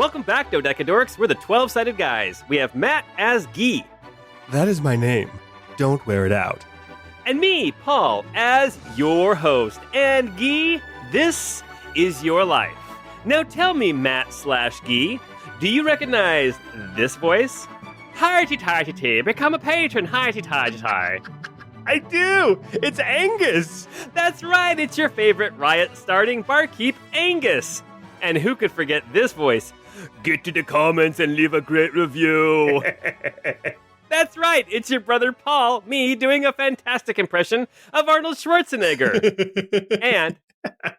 Welcome back, Dodecadorks. We're the 12-sided guys. We have Matt as Guy. That is my name. Don't wear it out. And me, Paul, as your host. And Guy, this is your life. Now tell me, Matt/Guy, do you recognize this voice? Hi-ti-ti-ti-ti, become a patron, hi-ti-ti-ti-ti. I do! It's Angus! That's right, it's your favorite riot-starting barkeep, Angus. And who could forget this voice? Get to the comments and leave a great review. That's right, it's your brother Paul, me, doing a fantastic impression of Arnold Schwarzenegger. And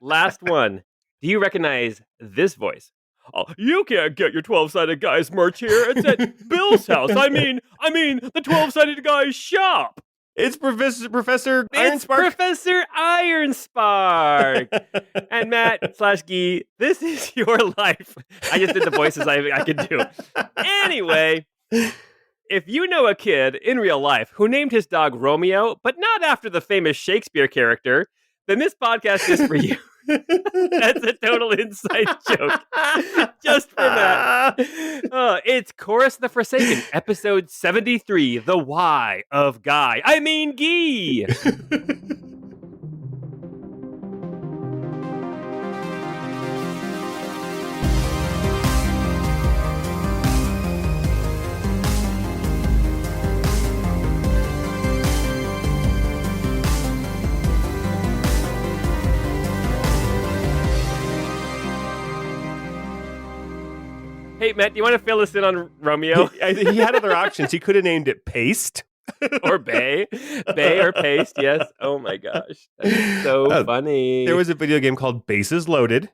last one, do you recognize this voice? Oh, you can't get your 12-sided guys merch here. It's at Bill's house. I mean, the 12-sided guys shop. It's Professor Ironspark. It's Professor Ironspark. And Matt/Guy, this is your life. I just did the voices I could do. Anyway, if you know a kid in real life who named his dog Romeo, but not after the famous Shakespeare character, then this podcast is for you. That's a total inside joke. Just for that. It's Chorus the Forsaken, episode 73, The Why of Guy. I mean, Guy. Hey, Matt, do you want to fill us in on Romeo? He had other options. He could have named it Paste. Or Bay. Bay or Paste, yes. Oh my gosh. That's so funny. There was a video game called Bases Loaded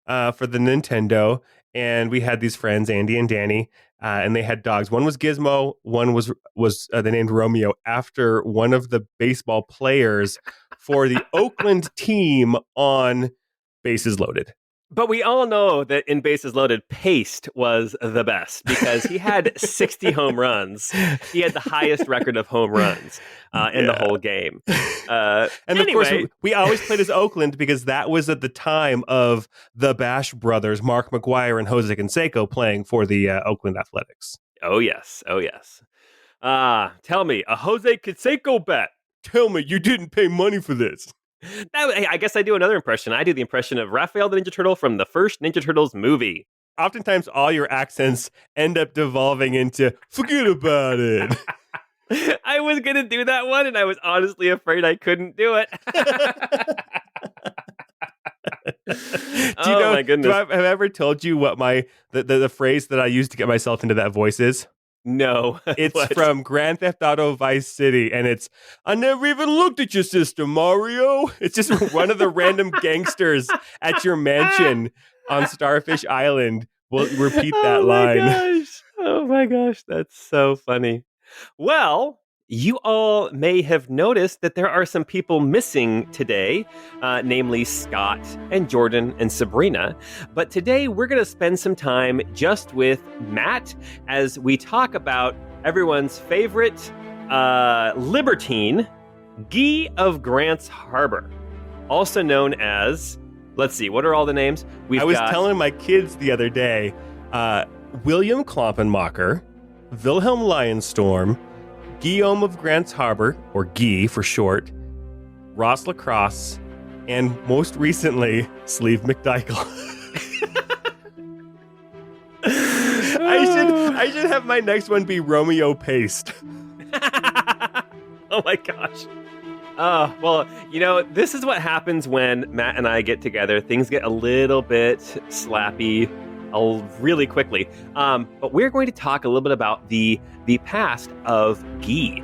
for the Nintendo. And we had these friends, Andy and Danny, and they had dogs. One was Gizmo. One was they named Romeo after one of the baseball players for the Oakland team on Bases Loaded. But we all know that in Bases Loaded, Paste was the best because he had 60 home runs. He had the highest record of home runs in the whole game. And anyway, of course, we always played as Oakland because that was at the time of the Bash brothers, Mark McGuire and Jose Canseco, playing for the Oakland Athletics. Oh, yes. Oh, yes. Tell me, a Jose Canseco bet. Tell me you didn't pay money for this. I guess I do another impression. I do the impression of Raphael the Ninja Turtle from the first Ninja Turtles movie. Oftentimes, all your accents end up devolving into, forget about it. I was going to do that one, and I was honestly afraid I couldn't do it. My goodness. Have I ever told you what the phrase that I used to get myself into that voice is? No. It's from Grand Theft Auto Vice City, and it's, I never even looked at your sister, Mario. It's just one of the random gangsters at your mansion on Starfish Island will repeat that line. Oh my gosh, that's so funny. Well, you all may have noticed that there are some people missing today, namely Scott and Jordan and Sabrina. But today we're going to spend some time just with Matt as we talk about everyone's favorite libertine, Guy of Grants Harbour, also known as, let's see, what are all the names? I was telling my kids the other day, William Klompenmaker, Wilhelm Lionstorm, Guillaume of Grants Harbour, or Guy for short, Ross LaCrosse, and most recently, Sleeve McDykel. I should have my next one be Romeo Paste. Oh my gosh. Well, this is what happens when Matt and I get together. Things get a little bit slappy really quickly. But we're going to talk a little bit about the past of Guy,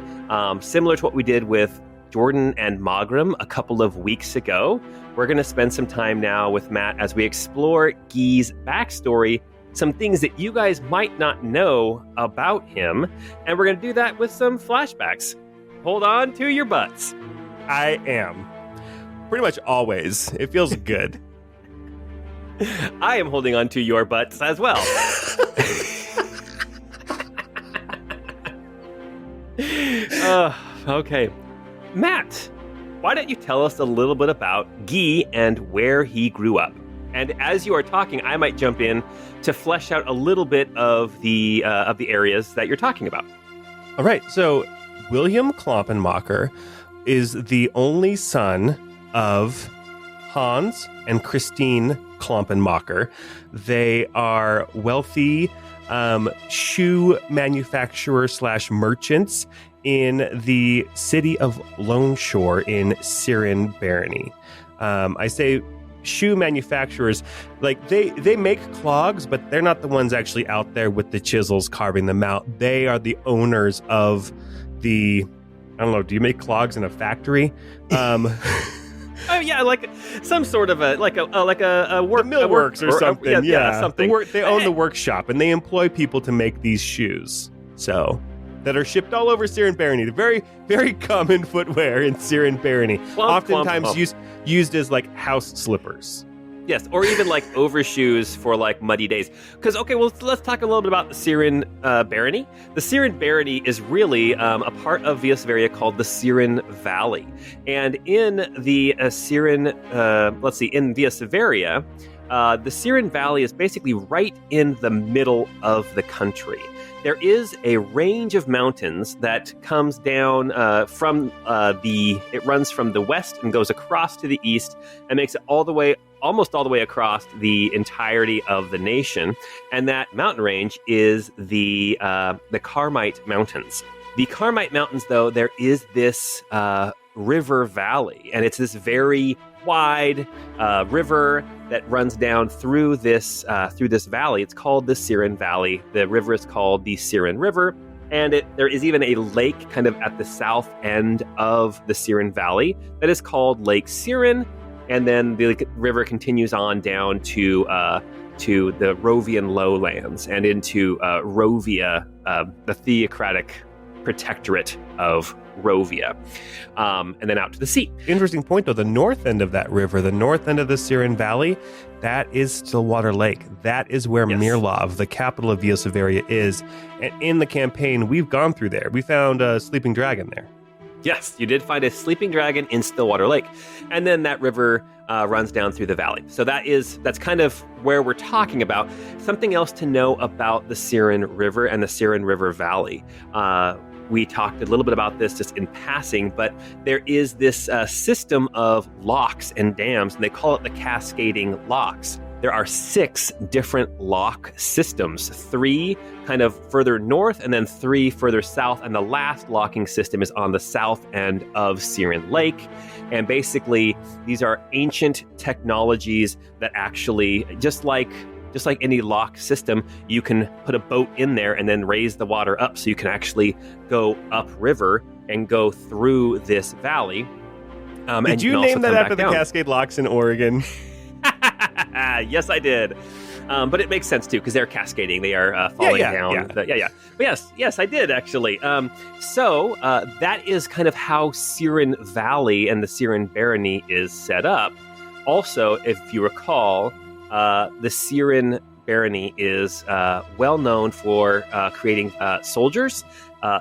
similar to what we did with Jordan and Magram a couple of weeks ago. We're going to spend some time now with Matt as we explore Guy's backstory, some things that you guys might not know about him, and we're going to do that with some flashbacks. Hold on to your butts. I am. Pretty much always. It feels good. I am holding on to your butts as well. Okay. Matt, why don't you tell us a little bit about Guy and where he grew up? And as you are talking, I might jump in to flesh out a little bit of the areas that you're talking about. All right. So Wilhelm Klompenmaker is the only son of Hans and Christine Klompenmaker. They are wealthy shoe manufacturers / merchants in the city of Loneshore in Siren Barony. I say shoe manufacturers, like they make clogs, but they're not the ones actually out there with the chisels carving them out. They are the owners of the, I don't know, do you make clogs in a factory? Oh yeah, like some sort of a work, millworks or something. Yeah, something. They own the workshop, and they employ people to make these shoes. So that are shipped all over Siren Barony. The very, very common footwear in Siren Barony. Oftentimes used as like house slippers. Yes, or even like overshoes for like muddy days. Because, okay, well, let's talk a little bit about the Siren Barony. The Siren Barony is really a part of Via Severia called the Siren Valley. And in the in Via Severia, the Siren Valley is basically right in the middle of the country. There is a range of mountains that comes down it runs from the west and goes across to the east and makes it almost all the way across the entirety of the nation. And that mountain range is the Carmite Mountains. The Carmite Mountains, though, there is this river valley, and it's this very wide river that runs down through this valley. It's called the Siren Valley. The river is called the Siren River, and there is even a lake kind of at the south end of the Siren Valley that is called Lake Siren, and then the river continues on down to the Rovian lowlands and into Rovia, the theocratic protectorate of Rovia, and then out to the sea. Interesting point, though. The north end of that river, the north end of the Siren Valley, that is Stillwater Lake. That is where Mirlov, the capital of Via Severia, is. And in the campaign, we've gone through there. We found a sleeping dragon there. Yes, you did find a sleeping dragon in Stillwater Lake. And then that river runs down through the valley. So that's kind of where we're talking about. Something else to know about the Siren River and the Siren River Valley. We talked a little bit about this just in passing, but there is this system of locks and dams, and they call it the cascading locks. There are 6 different lock systems, 3 kind of further north and then 3 further south. And the last locking system is on the south end of Siren Lake. And basically, these are ancient technologies that actually, just like any lock system, you can put a boat in there and then raise the water up so you can actually go upriver and go through this valley. Did you name that after the Cascade Locks in Oregon? Yes, I did. But it makes sense, too, because they're cascading. They are falling down. Yeah. But yes, I did, actually. So that is kind of how Siren Valley and the Siren Barony is set up. Also, if you recall, the Siren Barony is well known for creating soldiers.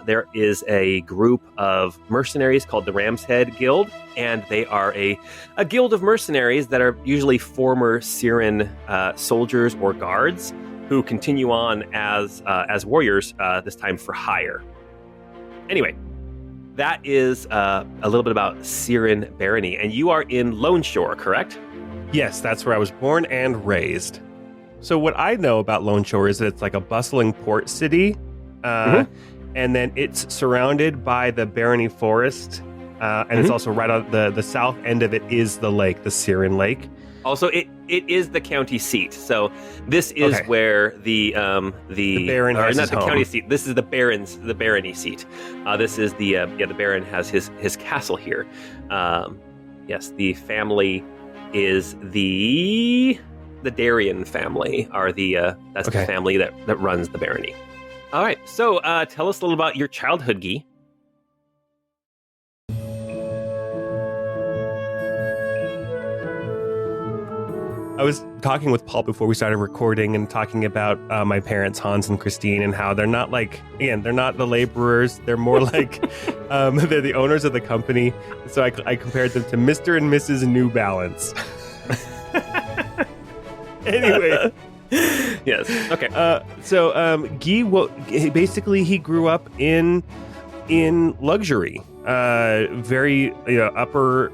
There is a group of mercenaries called the Ram's Head Guild, and they are a guild of mercenaries that are usually former Siren soldiers or guards who continue on as warriors, this time for hire. Anyway, that is a little bit about Siren Barony, and you are in Loneshore, correct? Yes, that's where I was born and raised. So what I know about Loneshore is that it's like a bustling port city, and then it's surrounded by the Barony Forest, and it's also right on the south end of it is the lake, the Siren Lake. Also, it is the county seat. So this is where the Baron has not his the home. county seat. This is the barony seat. This is the Baron has his castle here. Yes, the family is the Darien family are that's the family that runs the barony. All right, so tell us a little about your childhood, Guy. I was talking with Paul before we started recording and talking about my parents, Hans and Christine, and how they're not they're not the laborers. They're more like, they're the owners of the company. So I compared them to Mr. and Mrs. New Balance. Anyway. Yes. Okay. So Guy, basically, he grew up in luxury, very upper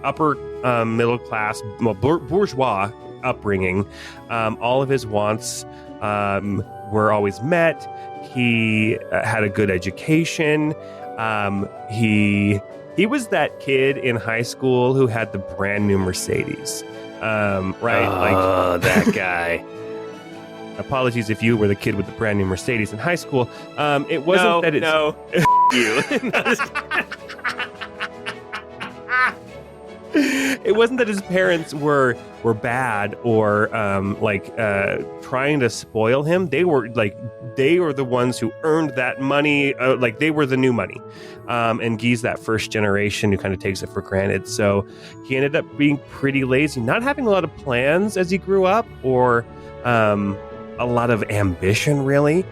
middle class, bourgeois upbringing. All of his wants were always met. He had a good education. He was that kid in high school who had the brand new Mercedes. Right? Oh, that guy. Apologies if you were the kid with the brand new Mercedes in high school. It wasn't that it's... No, you. It wasn't that his parents were bad or trying to spoil him. They were the ones who earned that money. They were the new money. And Guy's that first generation who kind of takes it for granted. So he ended up being pretty lazy, not having a lot of plans as he grew up, or a lot of ambition, really.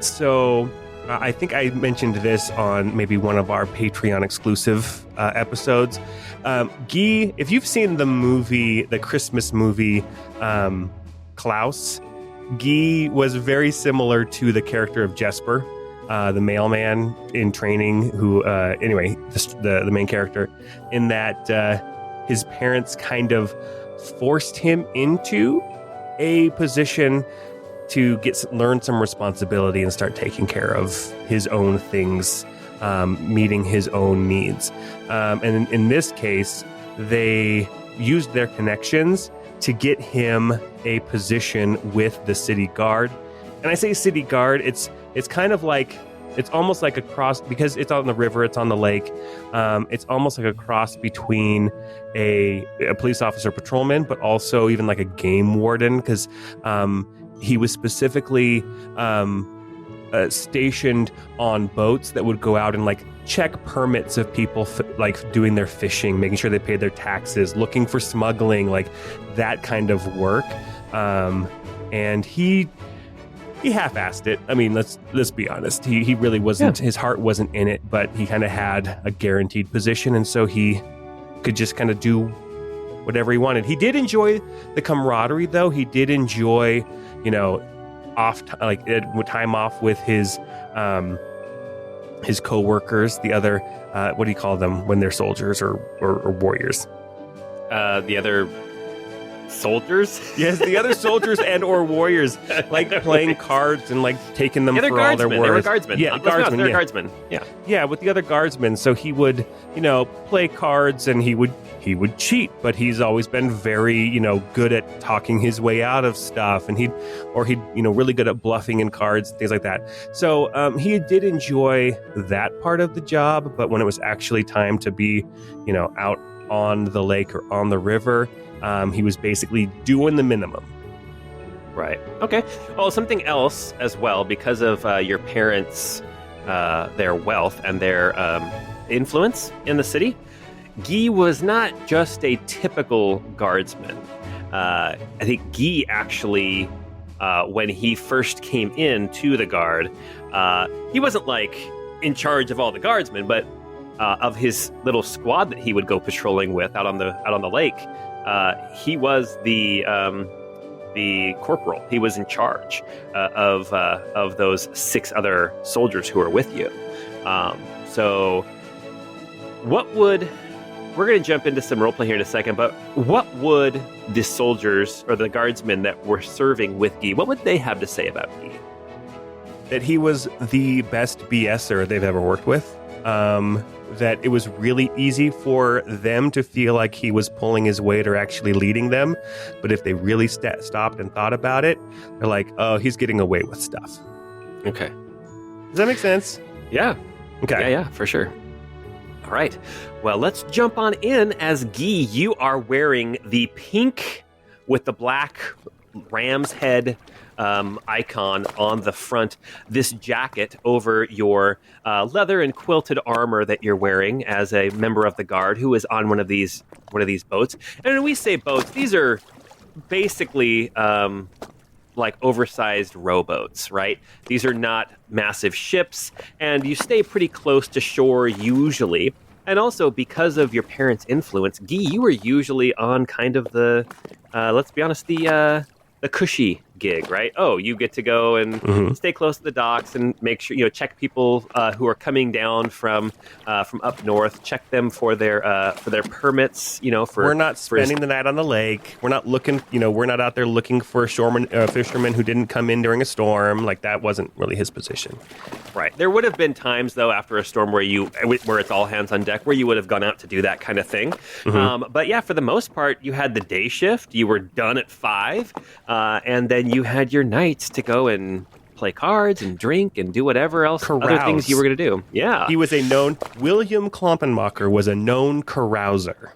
So I think I mentioned this on maybe one of our Patreon exclusive episodes. Guy, if you've seen the Christmas movie Klaus, Guy was very similar to the character of Jesper, the mailman in training, who, the main character, in that his parents kind of forced him into a position to learn some responsibility and start taking care of his own things, meeting his own needs. And in this case, they used their connections to get him a position with the city guard. And I say city guard, it's kind of like, it's almost like a cross, because it's on the river, it's on the lake. It's almost like a cross between a police officer patrolman, but also even like a game warden, because he was specifically stationed on boats that would go out and check permits of people doing their fishing, making sure they paid their taxes, looking for smuggling, that kind of work. And he half-assed it. I mean, let's be honest. He really wasn't. Yeah. His heart wasn't in it, but he kind of had a guaranteed position, and so he could just kind of do whatever he wanted. He did enjoy the camaraderie, though. He did enjoy, time off with his co-workers, the other, what do you call them when they're soldiers or warriors? The other soldiers? Yes, the other soldiers and or warriors, playing cards and taking them for all their worth. They were guardsmen. Yeah, guardsmen. They were guardsmen. Yeah. Yeah, with the other guardsmen. So he would, play cards, and he would cheat, but he's always been very, good at talking his way out of stuff, and he'd really good at bluffing in cards, things like that. So he did enjoy that part of the job, but when it was actually time to be, out on the lake or on the river, he was basically doing the minimum. Right. Okay. Well, something else as well, because of your parents, their wealth and their influence in the city, Guy was not just a typical guardsman. I think Guy actually, when he first came into the guard, he wasn't in charge of all the guardsmen, but of his little squad that he would go patrolling with out on the lake. He was the corporal. He was in charge of those 6 other soldiers who were with you. So we're going to jump into some roleplay here in a second, but what would the soldiers or the guardsmen that were serving with Guy, what would they have to say about Guy? That he was the best BSer they've ever worked with. That it was really easy for them to feel like he was pulling his weight or actually leading them. But if they really stopped and thought about it, they're like, oh, he's getting away with stuff. Okay. Does that make sense? Yeah. Okay. Yeah, for sure. All right. Well, let's jump on in. As Guy, you are wearing the pink with the black ram's head icon on the front, this jacket over your leather and quilted armor that you're wearing as a member of the guard who is on one of these boats. And when we say boats, these are basically oversized rowboats, right? These are not massive ships, and you stay pretty close to shore usually. And also, because of your parents' influence, Guy, you were usually on kind of the, let's be honest, the cushy gig, right? Oh, you get to go and stay close to the docks and make sure, check people who are coming down from up north, check them for their permits, we're not spending the night on the lake. We're not looking, we're not out there looking for a fisherman who didn't come in during a storm. Like, that wasn't really his position. Right. There would have been times, though, after a storm where it's all hands on deck, where you would have gone out to do that kind of thing. But yeah, for the most part, you had the day shift. You were done at 5, and then you had your nights to go and play cards and drink and do whatever else, other things you were going to do. Yeah. Wilhelm Klompenmaker was a known carouser.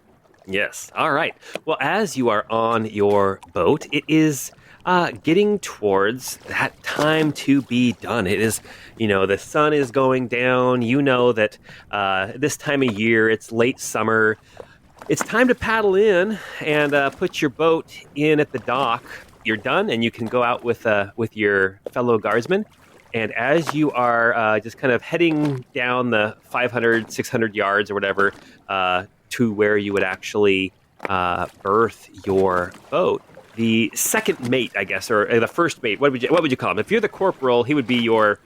Yes. All right. Well, as you are on your boat, it is getting towards that time to be done. It is, the sun is going down. You know that this time of year, it's late summer. It's time to paddle in and put your boat in at the dock. You're done, and you can go out with your fellow guardsmen. And as you are just kind of heading down the 500, 600 yards or whatever to where you would actually berth your boat, the second mate, I guess, or the first mate, what would you call him? If you're the corporal, he would be your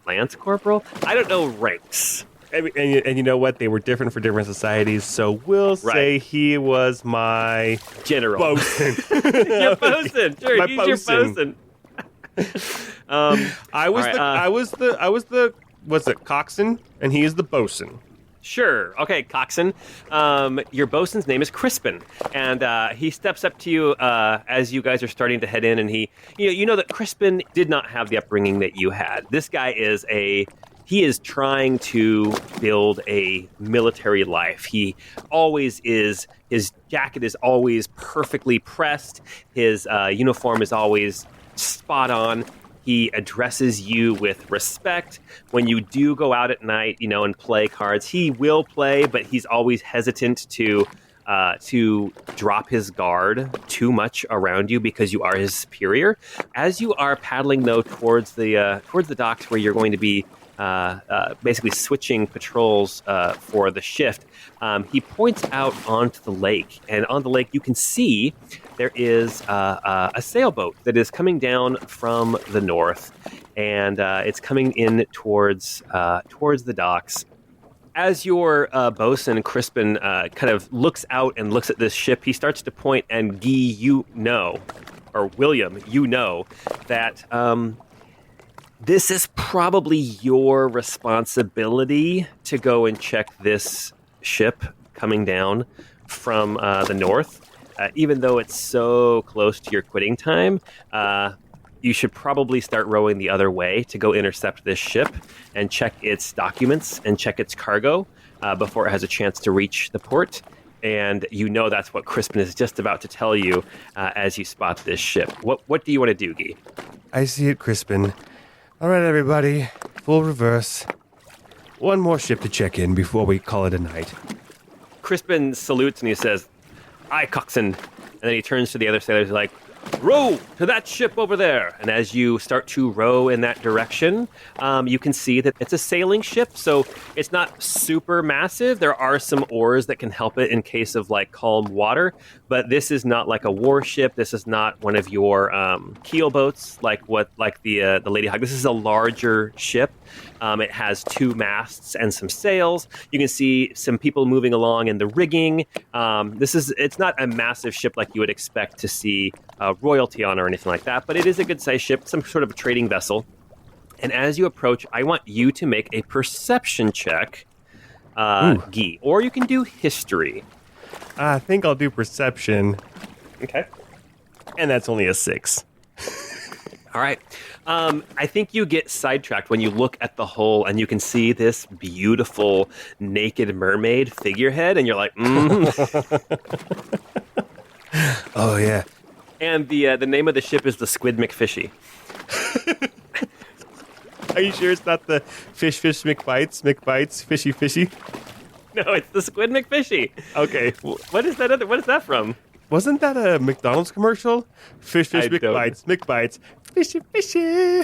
lance corporal? I don't know ranks. And you know what? They were different for different societies, so we'll say he was my general. Bosun. Your bosun. Sure, he's your bosun. I was the coxswain, and he is the bosun. Sure. Okay, coxswain. Your bosun's name is Crispin, and he steps up to you as you guys are starting to head in, and he, you know that Crispin did not have the upbringing that you had. This guy he is trying to build a military life. He always is. His jacket is always perfectly pressed. His uniform is always spot on. He addresses you with respect. When you do go out at night, and play cards, he will play, but he's always hesitant to drop his guard too much around you because you are his superior. As you are paddling, though, towards the docks where you're going to be basically switching patrols for the shift, he points out onto the lake, and on the lake you can see there is a sailboat that is coming down from the north, and it's coming in towards the docks. As your bosun, Crispin, kind of looks out and looks at this ship, he starts to point, and Guy, or William, that this is probably your responsibility to go and check this ship coming down from the north. Even though it's so close to your quitting time, you should probably start rowing the other way to go intercept this ship and check its documents and check its cargo before it has a chance to reach the port. And that's what Crispin is just about to tell you as you spot this ship. What do you want to do, Guy? I see it, Crispin. All right, everybody, full reverse. One more ship to check in before we call it a night. Crispin salutes and he says, "Aye, coxswain." And then he turns to the other sailors like, "Row to that ship over there." And as you start to row in that direction, you can see that it's a sailing ship, so it's not super massive. There are some oars that can help it in case of calm water, but this is not like a warship. This is not one of your keel boats like the Lady Hawk. This is a larger ship. It has 2 masts and some sails. You can see some people moving along in the rigging. It's not a massive ship like you would expect to see royalty on or anything like that, but it is a good-sized ship, some sort of a trading vessel. And as you approach, I want you to make a perception check, Guy, or you can do history. I think I'll do perception. Okay. And that's only a 6. All right. I think you get sidetracked when you look at the hull and you can see this beautiful naked mermaid figurehead, and you're like, Oh, yeah. And the name of the ship is the Squid McFishy. Are you sure it's not the fish McBites, fishy? No, it's the Squid McFishy. Okay. What is that from? Wasn't that a McDonald's commercial? Fish McBites, fishy.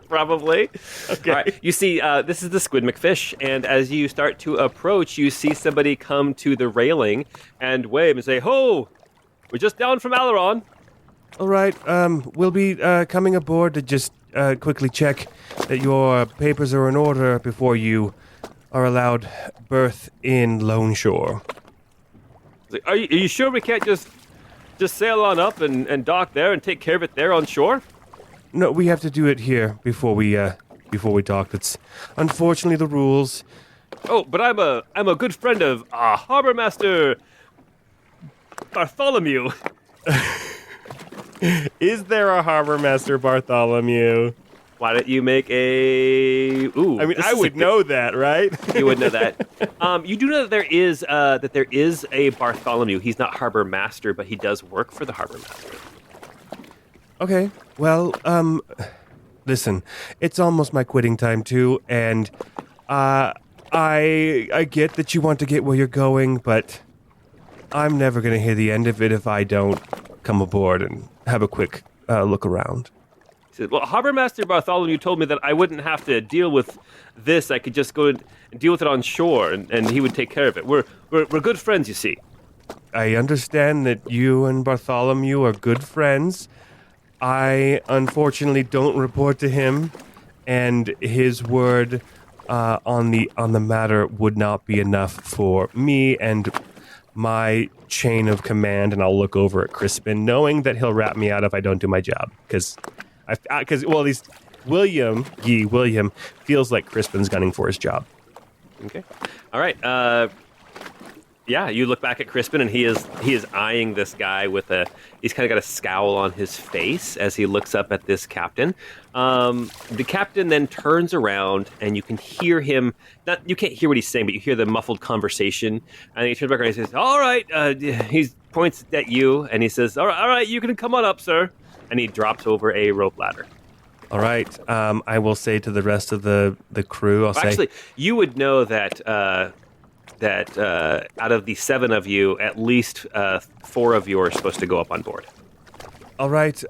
Probably. Okay. All right. You see, this is the Squid McFish, and as you start to approach, you see somebody come to the railing and wave and say, "Ho! We're just down from Aileron." All right. We'll be coming aboard to just quickly check that your papers are in order before you are allowed berth in Loneshore. Are you sure we can't just sail on up and dock there and take care of it there on shore? No, we have to do it here before we dock. That's unfortunately the rules. Oh, but I'm a good friend of Harbour Master Bartholomew. Is there a Harbour Master Bartholomew? Why don't you make a? Ooh, I mean, I would know that, right? You would know that. You do know that there is a Bartholomew. He's not Harbour Master, but he does work for the Harbour Master. Okay. Well, listen, it's almost my quitting time too, and I get that you want to get where you're going, but I'm never going to hear the end of it if I don't come aboard and have a quick look around. He said, "Well, Harbour Master Bartholomew told me that I wouldn't have to deal with this. I could just go and deal with it on shore, and he would take care of it. We're good friends, you see." I understand that you and Bartholomew are good friends. I unfortunately don't report to him, and his word on the matter would not be enough for me and my chain of command. And I'll look over at Crispin, knowing that he'll rat me out if I don't do my job, because at least William feels like Crispin's gunning for his job. Okay, all right. Yeah, you look back at Crispin, and he is eyeing this guy with he's kind of got a scowl on his face as he looks up at this captain. The captain then turns around, and you can hear him. You can't hear what he's saying, but you hear the muffled conversation. And he turns back around and he says, "All right." He points at you, and he says, all right, you can come on up, sir." And he drops over a rope ladder. All right. I will say to the rest of the crew, Actually, you would know that out of the 7 of you, at least 4 of you are supposed to go up on board. All right,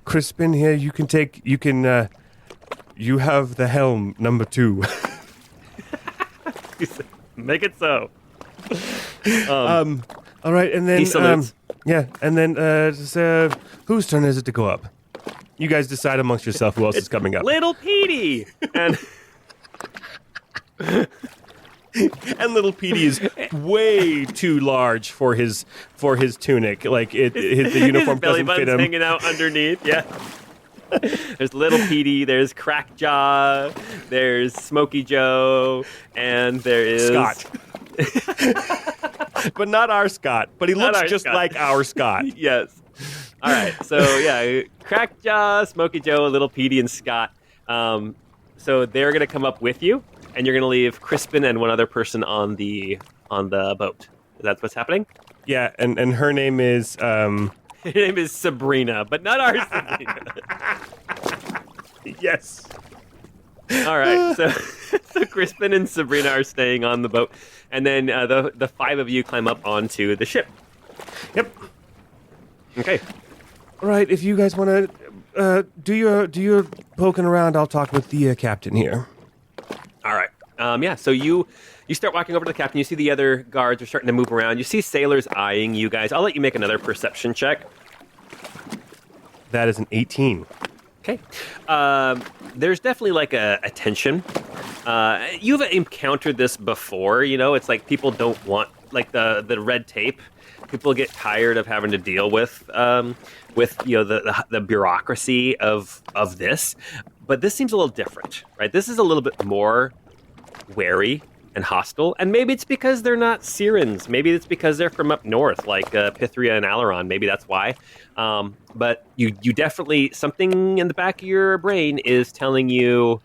Crispin here, you have the helm, number 2. Make it so. All right, and then, he salutes. and then, whose turn is it to go up? You guys decide amongst yourself who else is coming up. Little Petey! And and little Petey is way too large for his tunic. Like the uniform his belly doesn't fit button's him. hanging out underneath. Yeah. There's Little Petey. There's Crackjaw. There's Smokey Joe, and there is Scott. But not our Scott. But he looks just Scott. like our Scott. Yes. All right. So yeah, Crackjaw, Smokey Joe, Little Petey, and Scott. So they're gonna come up with you. And you're going to leave Crispin and one other person on the boat. That's what's happening? Yeah, and her name is... Her name is Sabrina, but not our Sabrina. Yes. All right, so Crispin and Sabrina are staying on the boat. And then the 5 of you climb up onto the ship. Yep. Okay. All right, if you guys want to do your poking around, I'll talk with the captain here. All right. Yeah, so you start walking over to the captain. You see the other guards are starting to move around. You see sailors eyeing you guys. I'll let you make another perception check. That is an 18. Okay. There's definitely like a tension. You've encountered this before, it's like people don't want, like the red tape. People get tired of having to deal with the bureaucracy of this. But this seems a little different, right? This is a little bit more wary and hostile. And maybe it's because they're not Sirens. Maybe it's because they're from up north, like Pythria and Aileron. Maybe that's why. But you definitely, something in the back of your brain is telling you,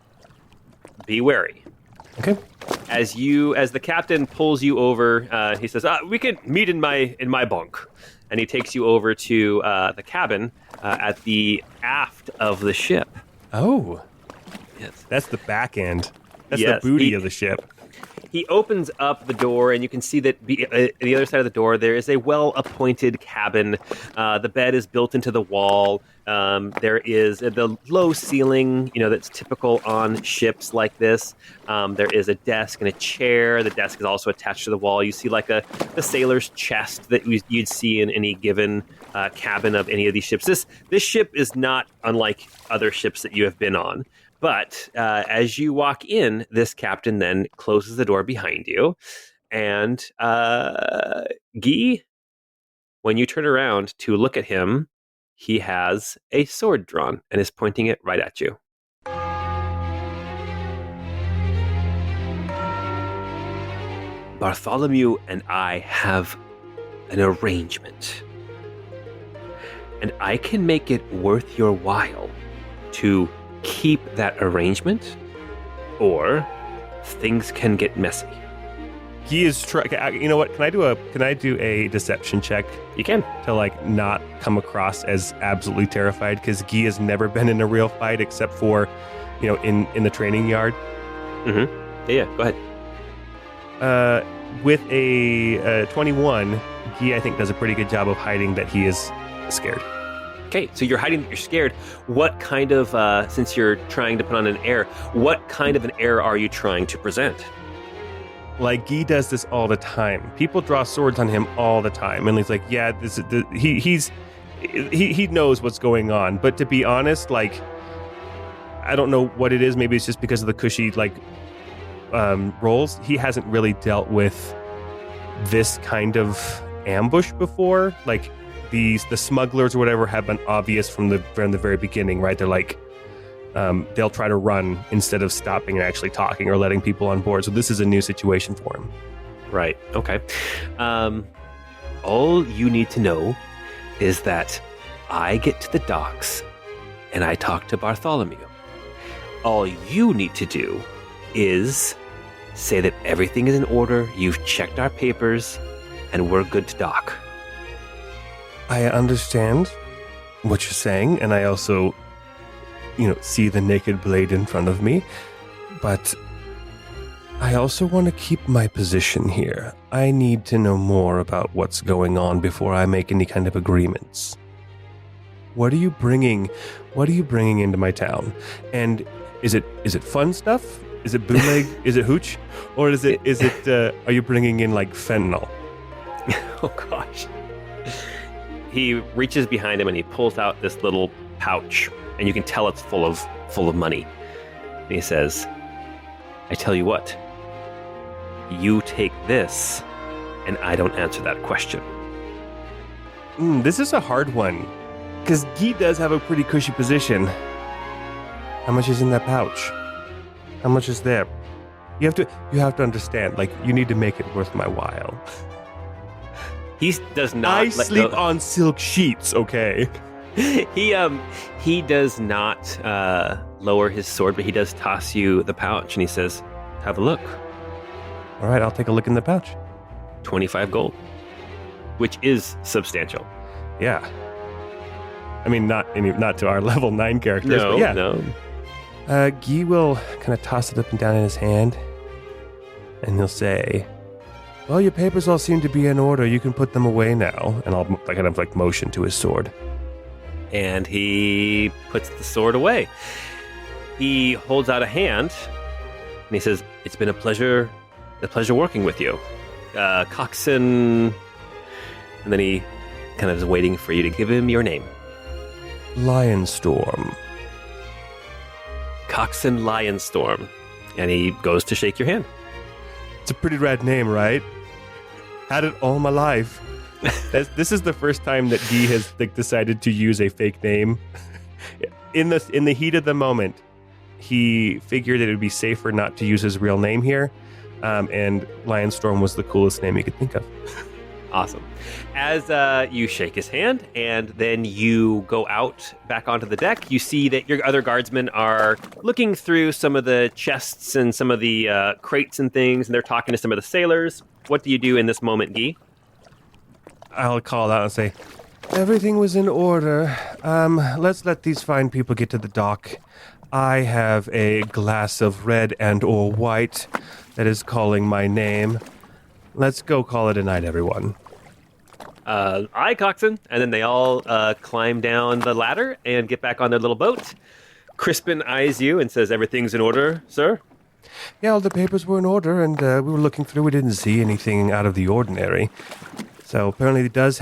be wary. Okay. As the captain pulls you over, he says, "We can meet in my bunk," and he takes you over to the cabin at the aft of the ship. Oh, Yes, that's the back end. That's Yes, the booty of the ship. he opens up the door, and you can see that the other side of the door there is a well-appointed cabin. The bed is built into the wall. There is the low ceiling, that's typical on ships like this. There is a desk and a chair. The desk is also attached to the wall. You see like the sailor's chest that you'd see in any given cabin of any of these ships. This ship is not unlike other ships that you have been on. But as you walk in, this captain then closes the door behind you. And Guy, when you turn around to look at him, he has a sword drawn and is pointing it right at you. Bartholomew and I have an arrangement. And I can make it worth your while to keep that arrangement, or things can get messy. He is you know what? Can I do a deception check? You can. To not come across as absolutely terrified, because Guy has never been in a real fight except for, in the training yard. Mm-hmm. Yeah, go ahead. With a 21, Guy I think does a pretty good job of hiding that he is scared. Okay, so you're hiding that you're scared. What kind of, since you're trying to put on an air, what kind of an air are you trying to present? Guy does this all the time. People draw swords on him all the time, and he's like, "Yeah, this is he knows what's going on." But to be honest, I don't know what it is. Maybe it's just because of the cushy rolls. He hasn't really dealt with this kind of ambush before. The smugglers or whatever have been obvious from the very beginning, right? They're they'll try to run instead of stopping and actually talking or letting people on board. So this is a new situation for him. Right. Okay. All you need to know is that I get to the docks and I talk to Bartholomew. All you need to do is say that everything is in order, you've checked our papers, and we're good to dock. I understand what you're saying, and I also, see the naked blade in front of me, but I also want to keep my position here. I need to know more about what's going on before I make any kind of agreements. What are you bringing into my town? And is it fun stuff? Is it bootleg? Is it hooch? Or is it are you bringing in fentanyl? Oh gosh. He reaches behind him and he pulls out this little pouch, and you can tell it's full of money. And he says, "I tell you what, you take this, and I don't answer that question." This is a hard one, because Guy does have a pretty cushy position. How much is in that pouch? How much is there? You have to understand, you need to make it worth my while. He does not. I sleep on silk sheets, okay? He does not lower his sword, but he does toss you the pouch, and he says, "Have a look." All right, I'll take a look in the pouch. 25 gold, which is substantial. Yeah. I mean, not to our level 9 characters, no, but yeah. No. Guy will kind of toss it up and down in his hand, and he'll say, "Well, your papers all seem to be in order. You can put them away now." And I'll kind of motion to his sword. And he puts the sword away. He holds out a hand, and he says, "It's been a pleasure working with you, Coxswain." And then he kind of is waiting for you to give him your name. Lionstorm. Coxswain Lionstorm. And he goes to shake your hand. It's a pretty rad name, right? Had it all my life. This is the first time that Guy has decided to use a fake name. In the heat of the moment, he figured it would be safer not to use his real name here, and Lionstorm was the coolest name he could think of. Awesome. As you shake his hand and then you go out back onto the deck, you see that your other guardsmen are looking through some of the chests and some of the crates and things, and they're talking to some of the sailors. What do you do in this moment, Guy? I'll call out and say, "Everything was in order. Let's let these fine people get to the dock. I have a glass of red and or white that is calling my name. Let's go call it a night, everyone. Aye, Coxswain. And then they all climb down the ladder and get back on their little boat. Crispin eyes you and says, everything's in order, sir? Yeah, all the papers were in order, and we were looking through. We didn't see anything out of the ordinary. So apparently he does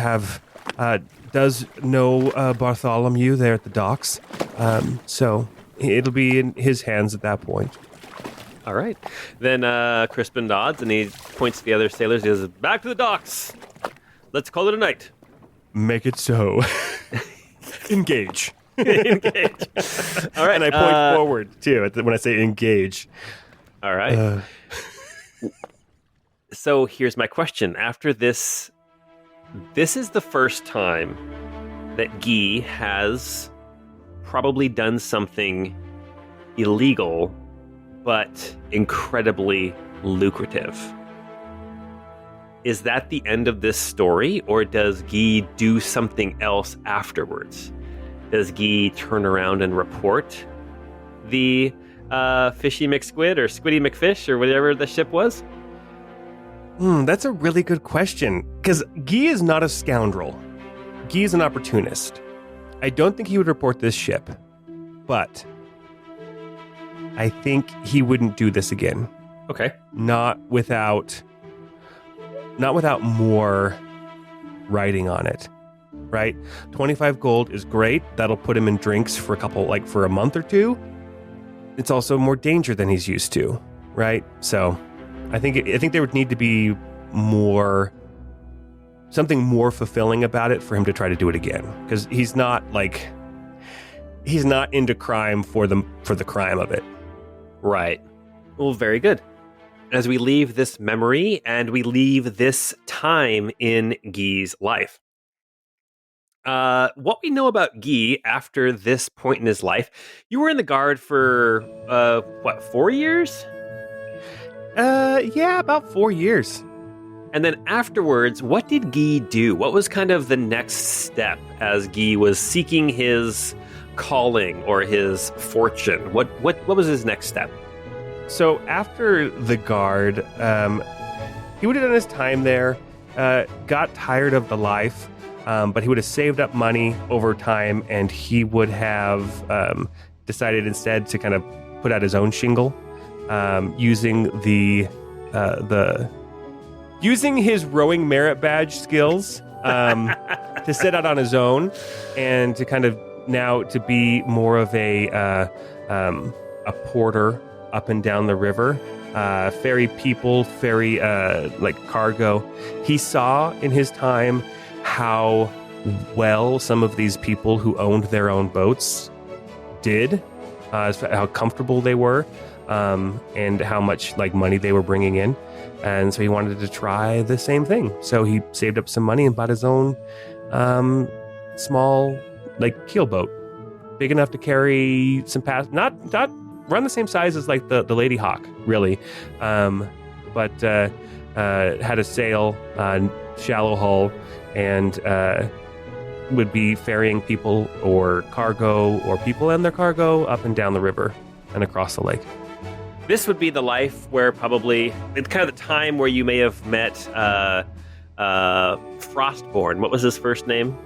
know Bartholomew there at the docks. So it'll be in his hands at that point. All right. Then Crispin nods and he points to the other sailors. He says, back to the docks. Let's call it a night. Make it so. Engage. Engage. All right. And I point forward, too, when I say engage. All right. So here's my question. After this is the first time that Guy has probably done something illegal, but incredibly lucrative. Is that the end of this story, or does Guy do something else afterwards? Does Guy turn around and report the Fishy McSquid or Squiddy McFish or whatever the ship was? That's a really good question, because Guy is not a scoundrel. Guy is an opportunist. I don't think he would report this ship, but I think he wouldn't do this again. Okay. Not without more writing on it, right? 25 gold is great. That'll put him in drinks for for a month or two. It's also more danger than he's used to, right? So I think there would need to be something more fulfilling about it for him to try to do it again, because he's not into crime for the crime of it. Right. Well, very good. As we leave this memory and we leave this time in Guy's life. What we know about Guy after this point in his life, you were in the guard for, 4 years? Yeah, about 4 years. And then afterwards, what did Guy do? What was kind of the next step as Guy was seeking his calling or his fortune? What was his next step? So after the guard, he would have done his time there, got tired of the life, but he would have saved up money over time, and he would have decided instead to kind of put out his own shingle, using using his rowing merit badge skills to set out on his own, and to kind of now to be more of a porter up and down the river, ferry people, ferry cargo. He saw in his time how well some of these people who owned their own boats did, how comfortable they were, and how much money they were bringing in. And so he wanted to try the same thing. So he saved up some money and bought his own small keel boat, big enough to carry some not run the same size as the Lady Hawk, really, but had a sail, shallow hull, and would be ferrying people or cargo or people and their cargo up and down the river and across the lake. This would be the life where probably it's kind of the time where you may have met Frostborn. What was his first name?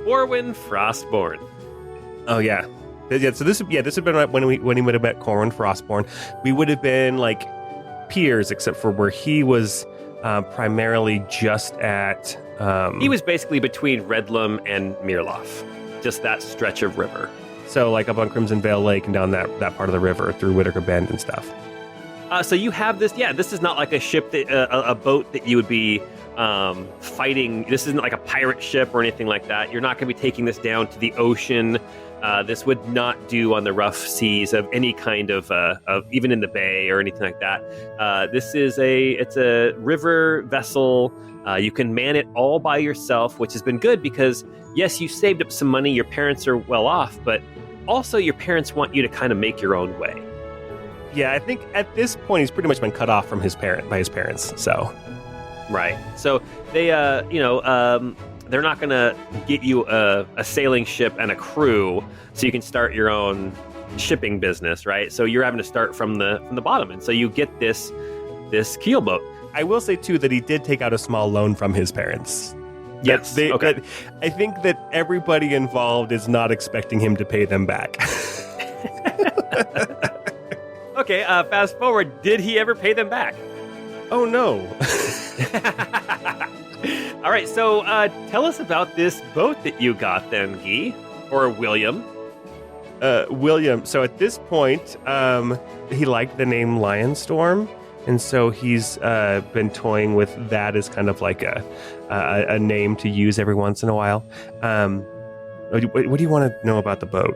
Corwin Frostborn. Oh yeah. Yeah, so this would have been when he would have met Corwin Frostborn. We would have been peers, except for where he was primarily just at. He was basically between Redlam and Mirloff, just that stretch of river. So up on Crimson Vale Lake and down that part of the river through Whitaker Bend and stuff. So you have this. Yeah, this is not like a ship a boat that you would be fighting. This isn't like a pirate ship or anything like that. You're not going to be taking this down to the ocean. This would not do on the rough seas of any kind of even in the bay or anything like that. This is it's a river vessel. You can man it all by yourself, which has been good because yes, you saved up some money. Your parents are well off, but also your parents want you to kind of make your own way. Yeah, I think at this point he's pretty much been cut off from by his parents. So, right. So they, they're not going to get you a sailing ship and a crew so you can start your own shipping business, right? So you're having to start from the bottom. And so you get this this keelboat. I will say, too, that he did take out a small loan from his parents. Yes. Okay. I think that everybody involved is not expecting him to pay them back. Okay, fast forward. Did he ever pay them back? Oh, no. All right, so tell us about this boat that you got then, Guy, or William. William. So at this point, he liked the name Lionstorm, and so he's been toying with that as kind of like a name to use every once in a while. What do you want to know about the boat?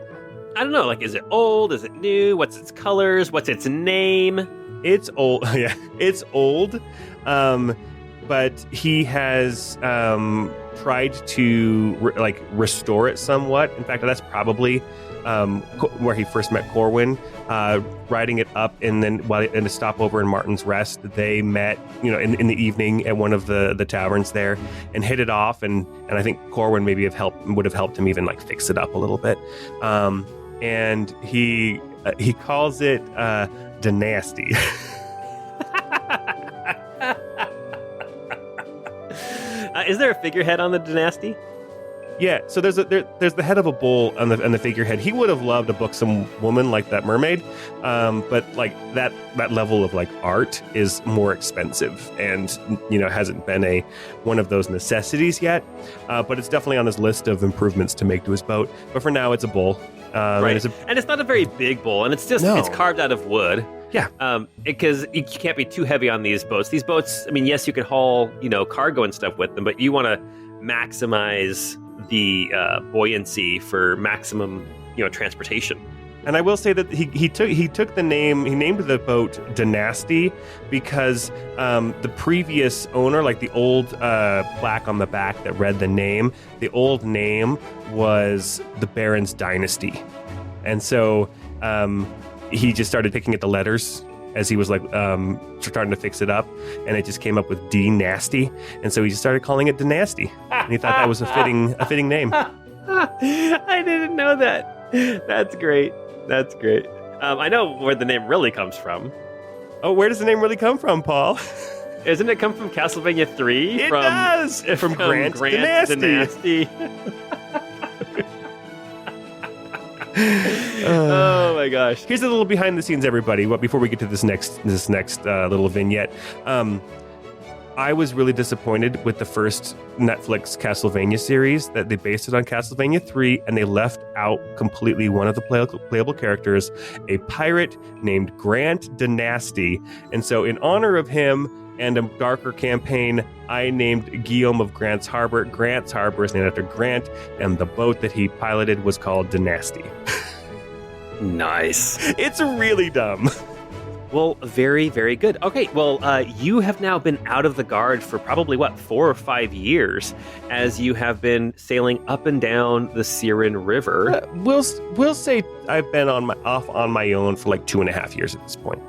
I don't know, like, is it old? Is it new? What's its colors? What's its name? It's old. Yeah, it's old. But he has tried to restore it somewhat. In fact, that's probably where he first met Corwin, riding it up, and then in a stopover in Martin's Rest, they met, in the evening at one of the taverns there, and hit it off. And I think Corwin maybe would have helped him even fix it up a little bit. And he calls it Dynasty. Is there a figurehead on the Dynasty? Yeah, so there's the head of a bull on the figurehead. He would have loved a buxom woman like that mermaid, but that level of art is more expensive, and hasn't been one of those necessities yet. But it's definitely on his list of improvements to make to his boat. But for now, it's a bull. Right, and it's not a very big bull, and it's carved out of wood. Yeah, because you can't be too heavy on these boats. These boats, I mean, yes, you can haul cargo and stuff with them, but you want to maximize the buoyancy for maximum transportation. And I will say that he took the name, he named the boat Dynasty because the previous owner, the old plaque on the back that read the name, the old name was the Baron's Dynasty. And so he just started picking at the letters as he was starting to fix it up, and it just came up with D Nasty, and so he just started calling it Dynasty. And he thought that was a fitting name. I didn't know that. That's great. That's great. I know where the name really comes from. Oh, where does the name really come from, Paul? Isn't it come from Castlevania 3? It does! From Grant Dynasty. Oh my gosh. Here's a little behind the scenes, everybody. Before we get to this next little vignette, I was really disappointed with the first Netflix Castlevania series that they based it on Castlevania 3, and they left out completely one of the playable characters, a pirate named Grant Dynasty. And so in honor of him and a darker campaign, I named Guillaume of Grant's Harbour. Grant's Harbour is named after Grant, and the boat that he piloted was called Dynasty. Nice. It's really dumb. Well, very, very good. Okay, well, you have now been out of the guard for probably, 4 or 5 years, as you have been sailing up and down the Siren River. We'll say I've been off on my own for 2.5 years at this point.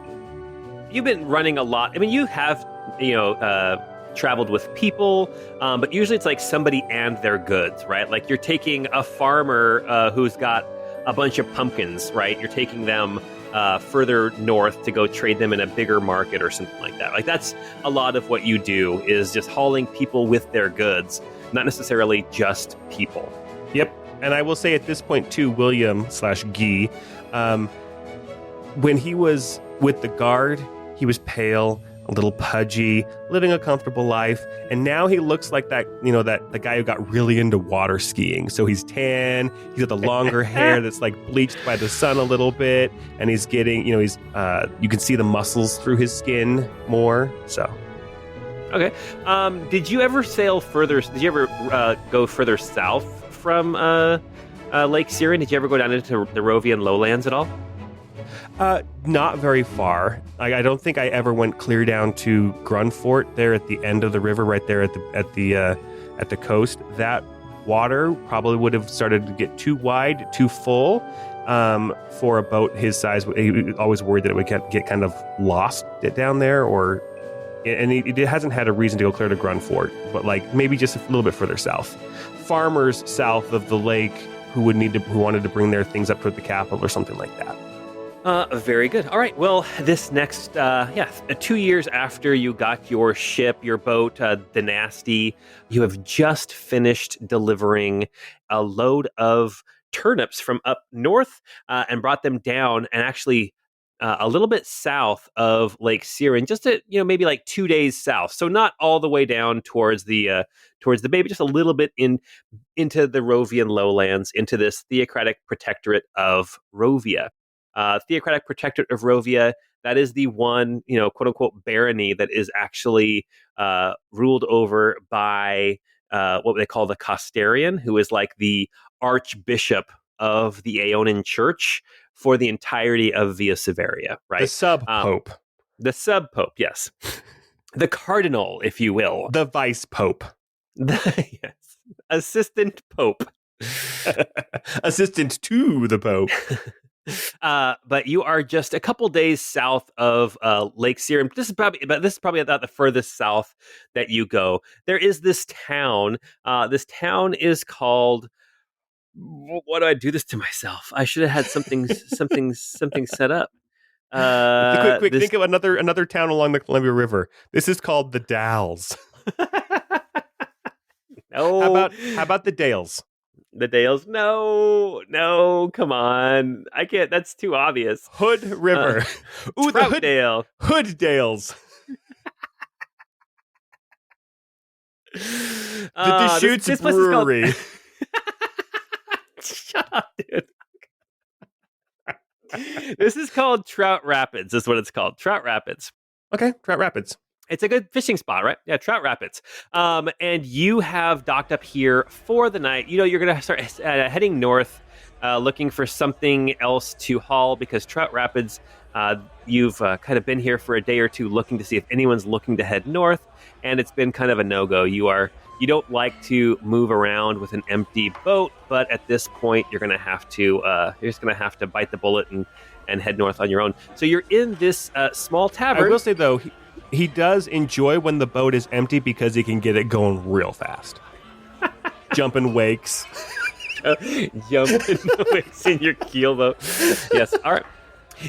You've been running a lot. I mean, you have, traveled with people, but usually it's somebody and their goods, right? You're taking a farmer who's got a bunch of pumpkins, right? You're taking them further north to go trade them in a bigger market or something like that. That's a lot of what you do, is just hauling people with their goods, not necessarily just people. Yep. And I will say at this point too, William/Guy, when he was with the guard, he was pale, a little pudgy, living a comfortable life, and now he looks like that, that the guy who got really into water skiing. So he's tan, he's got the longer hair that's bleached by the sun a little bit, and he's getting, you can see the muscles through his skin more. So, okay. Did you ever sail further? Did you ever go further south from Lake Siren? Did you ever go down into the Rovian lowlands at all? Not very far. I don't think I ever went clear down to Grunfort there at the end of the river, right there at the coast. That water probably would have started to get too wide, too full for a boat his size. He was always worried that it would get kind of lost down there, and it hasn't had a reason to go clear to Grunfort, but maybe just a little bit further south. Farmers south of the lake who wanted to bring their things up toward the capital or something like that. Very good. All right. Well, this next, 2 years after you got your ship, your boat, the Nasty, you have just finished delivering a load of turnips from up north and brought them down and actually a little bit south of Lake Siren, just maybe like 2 days south. So not all the way down towards the bay, but just a little bit into the Rovian lowlands, into this theocratic protectorate of Rovia. Theocratic Protectorate of Rovia, that is the one, quote unquote, barony that is actually ruled over by what they call the Costarian, who is like the archbishop of the Aeonian Church for the entirety of Via Severia, right? The sub-pope. The sub-pope, yes. The cardinal, if you will. The vice-pope. Yes. Assistant pope. Assistant to the pope. But you are just a couple days south of Lake Siren. This is probably about the furthest south that you go. There is this town. This town is called. Why do I do this to myself? I should have had something set up. Quick! Think of another town along the Columbia River. This is called the Dalles. No. How about the Dales? The Dales? No, come on. I can't. That's too obvious. Hood River. Ooh, the Hood Hood Dales. The Deschutes Brewery. Shut up, dude. This is called Trout Rapids. Is what it's called. Trout Rapids. Okay, Trout Rapids. It's a good fishing spot, right? Yeah, Trout Rapids. And you have docked up here for the night. You're going to start heading north, looking for something else to haul because Trout Rapids, you've kind of been here for a day or two looking to see if anyone's looking to head north, and it's been kind of a no-go. You don't like to move around with an empty boat, but at this point, you're just going to have to bite the bullet and head north on your own. So you're in this small tavern. I will say, though, he does enjoy when the boat is empty because he can get it going real fast. Jumping wakes. Jumping wakes in your keel boat. Yes. All right.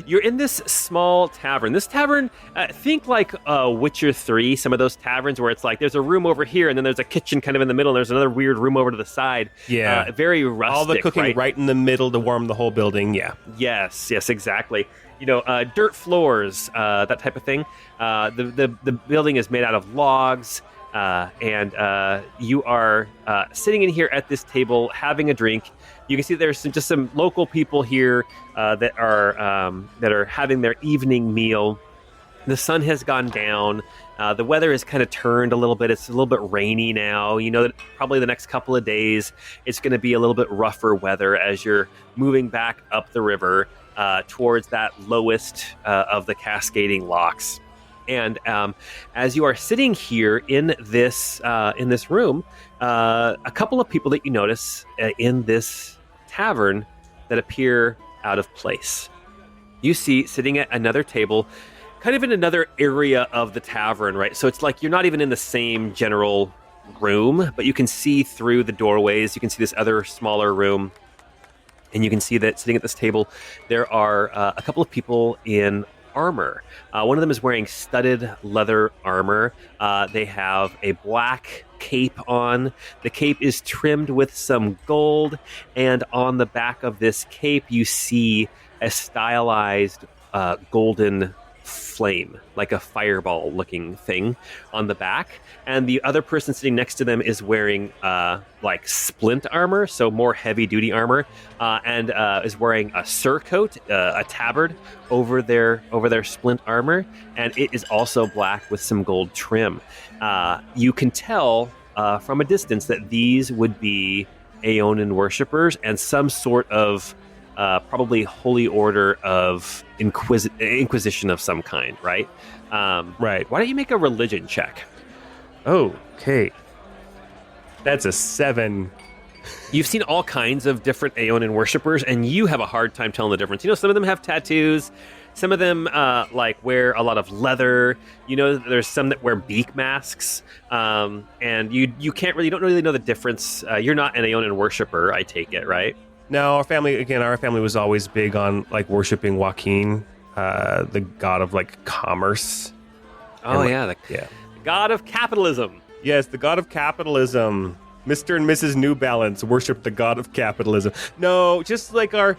You're in this small tavern. This tavern, think like Witcher 3, some of those taverns where it's like there's a room over here and then there's a kitchen kind of in the middle and there's another weird room over to the side. Yeah. Very rustic. All the cooking right in the middle to warm the whole building. Yeah. Yes, exactly. Dirt floors, that type of thing. The building is made out of logs, and you are sitting in here at this table having a drink. You can see there's some local people here that are having their evening meal. The sun has gone down. The weather has kind of turned a little bit. It's a little bit rainy now. You know that probably the next couple of days it's going to be a little bit rougher weather as you're moving back up the river towards that lowest of the cascading locks. And as you are sitting here in this room, a couple of people that you notice in this tavern that appear out of place. You see sitting at another table, kind of in another area of the tavern, right? So it's like you're not even in the same general room, but you can see through the doorways. You can see this other smaller room. And you can see that sitting at this table, there are a couple of people in armor. One of them is wearing studded leather armor. They have a black cape on. The cape is trimmed with some gold. And on the back of this cape, you see a stylized golden flame, like a fireball looking thing on the back. And the other person sitting next to them is wearing like splint armor, so more heavy duty armor, and is wearing a surcoat, a tabard over their splint armor, and it is also black with some gold trim. You can tell from a distance that these would be Aeonian worshippers and some sort of probably holy order of inquisition of some kind, right? Right. Why don't you make a religion check? Okay. That's a 7. You've seen all kinds of different Aeonian worshippers, and you have a hard time telling the difference. Some of them have tattoos. Some of them like wear a lot of leather. There's some that wear beak masks, and you don't really know the difference. You're not an Aeonian worshipper, I take it, right? No, our family was always big on like worshiping Joaquin, the god of like commerce. Oh, And, the god of capitalism. Yes, the god of capitalism. Mr. and Mrs. New Balance worship the god of capitalism. No, just like our,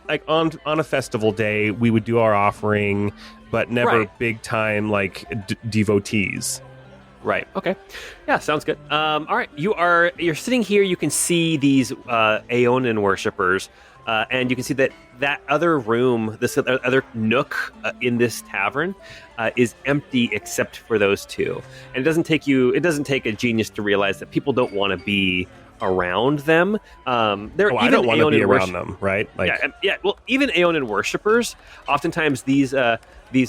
like on a festival day, we would do our offering, but never big time like devotees. Right. Okay. Yeah, sounds good. All right. You're sitting here. You can see these Aeonin worshippers, and you can see that other room, this other nook in this tavern, is empty except for those two. And it doesn't take a genius to realize that people don't want to be around them. I don't want to be around them, right? Like, Well, even Aeonin worshippers, oftentimes these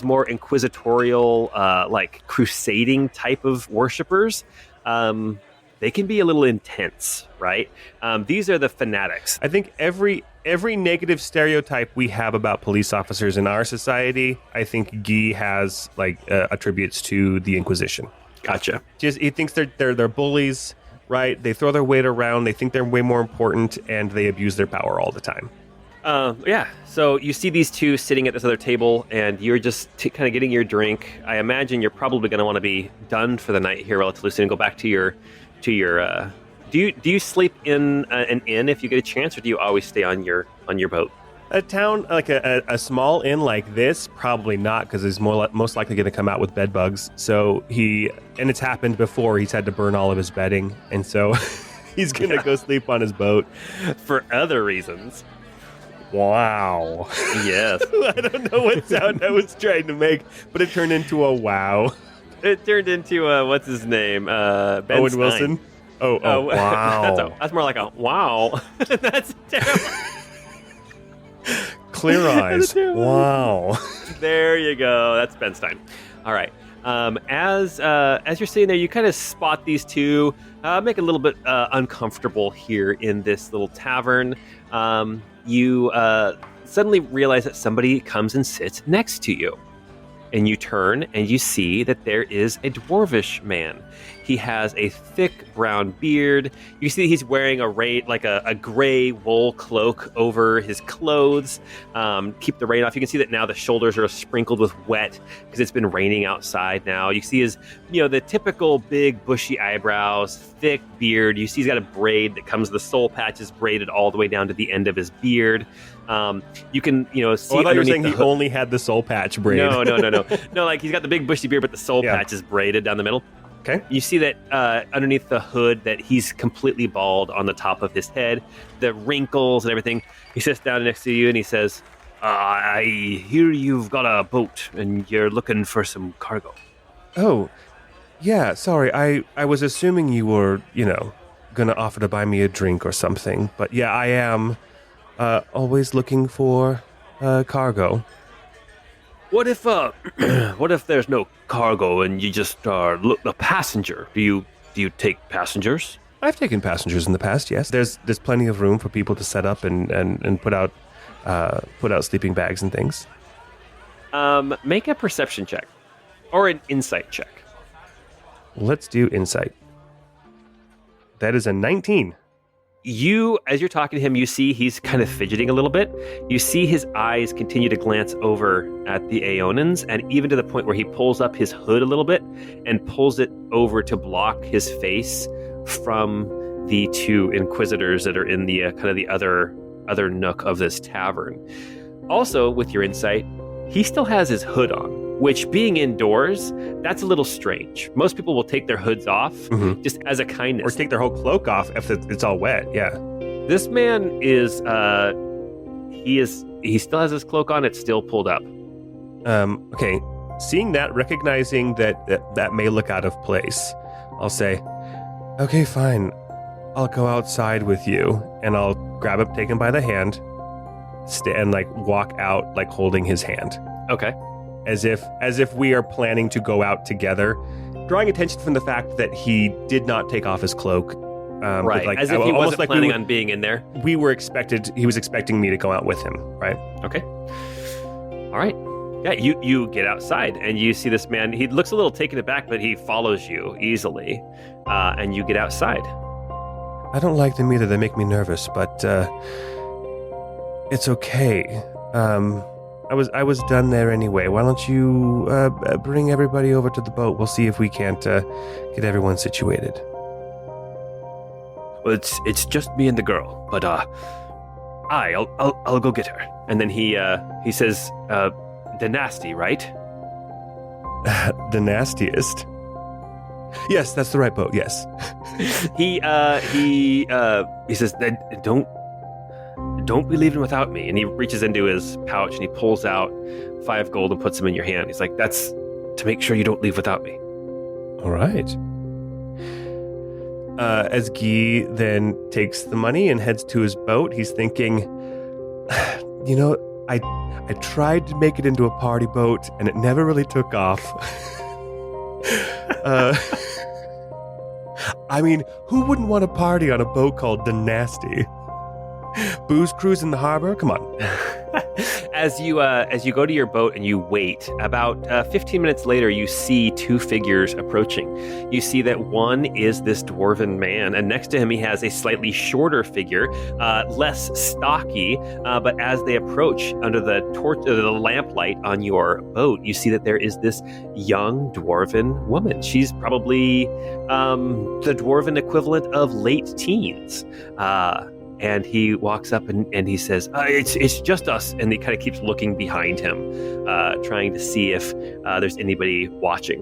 more inquisitorial, like crusading type of worshippers, they can be a little intense, right? These are the fanatics. I think every negative stereotype we have about police officers in our society, I think Guy has like attributes to the Inquisition. Gotcha. Just he thinks they're bullies, right? They throw their weight around. They think they're way more important, and they abuse their power all the time. So you see these two sitting at this other table, and you're just kind of getting your drink. I imagine you're probably going to want to be done for the night here relatively soon and go back to your. Do you sleep in an inn if you get a chance, or do you always stay on your boat? A town like a small inn like this, probably not, because he's most likely going to come out with bed bugs. So and it's happened before. He's had to burn all of his bedding, and so he's going to go sleep on his boat for other reasons. Wow. Yes. I don't know what sound I was trying to make, but it turned into a wow. It turned into what's his name? Ben Owen Stein. Wilson. Oh, wow. That's more like a wow. That's terrible. Clear eyes. Wow. There you go. That's Ben Stein. All right. As you're sitting there, you kind of spot these two, make it a little bit uncomfortable here in this little tavern. You suddenly realize that somebody comes and sits next to you. And you turn and you see that there is a dwarvish man. He has a thick brown beard. You see he's wearing a gray wool cloak over his clothes. Keep the rain off. You can see that now the shoulders are sprinkled with wet because it's been raining outside now. You see his, the typical big bushy eyebrows, thick beard. You see he's got a braid that comes, the soul patch is braided all the way down to the end of his beard. You can, see I thought you were saying he only had the soul patch braid. No. No, like he's got the big bushy beard, but the soul patch is braided down the middle. Okay. You see that underneath the hood that he's completely bald on the top of his head, the wrinkles and everything. He sits down next to you and he says, I hear you've got a boat and you're looking for some cargo. Oh, yeah, sorry. I was assuming you were, going to offer to buy me a drink or something. But yeah, I am always looking for cargo. What if there's no cargo and you just are a passenger? Do you take passengers? I've taken passengers in the past. Yes, there's plenty of room for people to set up and put out sleeping bags and things. Make a perception check or an insight check. Let's do insight. That is a 19. As you're talking to him, you see he's kind of fidgeting a little bit. You see his eyes continue to glance over at the Aeonins, and even to the point where he pulls up his hood a little bit and pulls it over to block his face from the two inquisitors that are in the kind of the other nook of this tavern. Also, with your insight, he still has his hood on, which, being indoors, that's a little strange. Most people will take their hoods off just as a kindness. Or take their whole cloak off if it's all wet, yeah. This man is, he still has his cloak on, it's still pulled up. Okay, seeing that, recognizing that may look out of place, I'll say, okay, fine, I'll go outside with you, and I'll grab him, take him by the hand, and walk out, holding his hand. Okay. As if we are planning to go out together, drawing attention from the fact that he did not take off his cloak. Right, as if he wasn't planning on being in there. He was expecting me to go out with him, right? Okay. All right. Yeah, you get outside and you see this man. He looks a little taken aback, but he follows you easily. And you get outside. I don't like them either. They make me nervous, but It's okay. I was done there anyway. Why don't you bring everybody over to the boat? We'll see if we can't get everyone situated. Well, it's just me and the girl, but I'll go get her. And then he says, the nasty, right? The nastiest. Yes, that's the right boat. Yes. He says, don't be leaving without me. And he reaches into his pouch and he pulls out 5 gold and puts them in your hand. He's like, that's to make sure you don't leave without me. All right. As Guy then takes the money and heads to his boat, he's thinking, you know, I tried to make it into a party boat and it never really took off. I mean, who wouldn't want to party on a boat called the Nasty? Booze cruise in the harbor? Come on. As you go to your boat and you wait, about 15 minutes later, you see 2 figures approaching. You see that one is this dwarven man, and next to him he has a slightly shorter figure, less stocky. But as they approach under the lamplight on your boat, you see that there is this young dwarven woman. She's probably the dwarven equivalent of late teens. And he walks up and he says, it's just us. And he kind of keeps looking behind him, trying to see if there's anybody watching.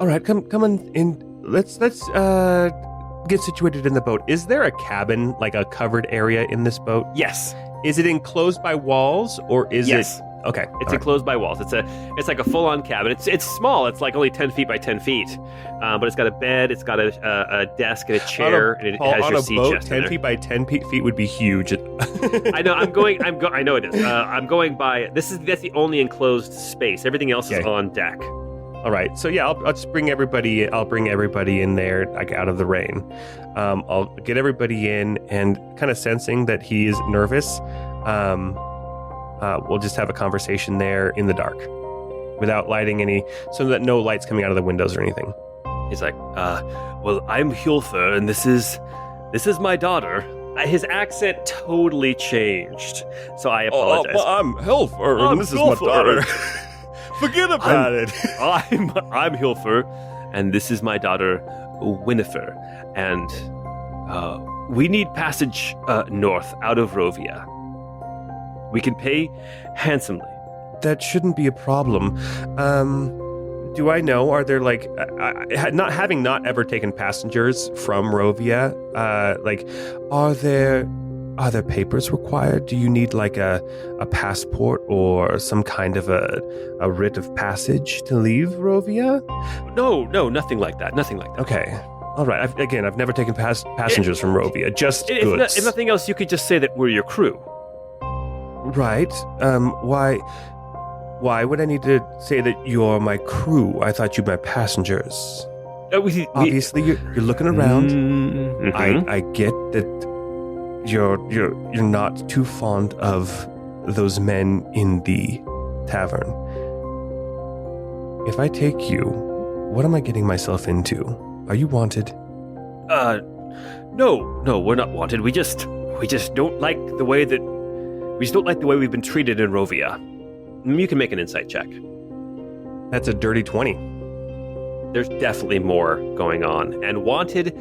All right, come on in. Let's get situated in the boat. Is there a cabin, like a covered area in this boat? Yes. Is it enclosed by walls or is it? Okay. It's enclosed by walls. It's like a full-on cabin. It's small. It's like only 10 feet by 10 feet. But it's got a bed, it's got a desk and a chair, and it has your sea chest. 10 feet by 10 feet would be huge. I know. I know it is. I'm going by. That's the only enclosed space. Everything else is on deck. All right. So yeah, I'll just bring everybody. I'll bring everybody in there, like out of the rain. I'll get everybody in, and kind of sensing that he is nervous. We'll just have a conversation there in the dark, without lighting any, so that no light's coming out of the windows or anything. He's like, well, I'm Hulfer, and this is my daughter. His accent totally changed, so I apologize. Well, I'm Hulfer, and this is my daughter. Forget about it. I'm Hulfer, and this is my daughter, Winifred, and we need passage north out of Rovia. We can pay handsomely. That shouldn't be a problem. Do I know? Are there like not ever taken passengers from Rovia? Are there papers required? Do you need like a passport or some kind of a writ of passage to leave Rovia? No, nothing like that. Nothing like that. Okay. All right. I've never taken passengers from Rovia. Just goods. If nothing else, you could just say that we're your crew. Right. Why would I need to say that you're my crew? I thought you meant passengers. Obviously, you're looking around. Mm-hmm. I get that you're not too fond of those men in the tavern. If I take you, what am I getting myself into? Are you wanted? No, we're not wanted. We just don't like the way that. We just don't like the way we've been treated in Rovia. You can make an insight check. That's a dirty 20. There's definitely more going on. And wanted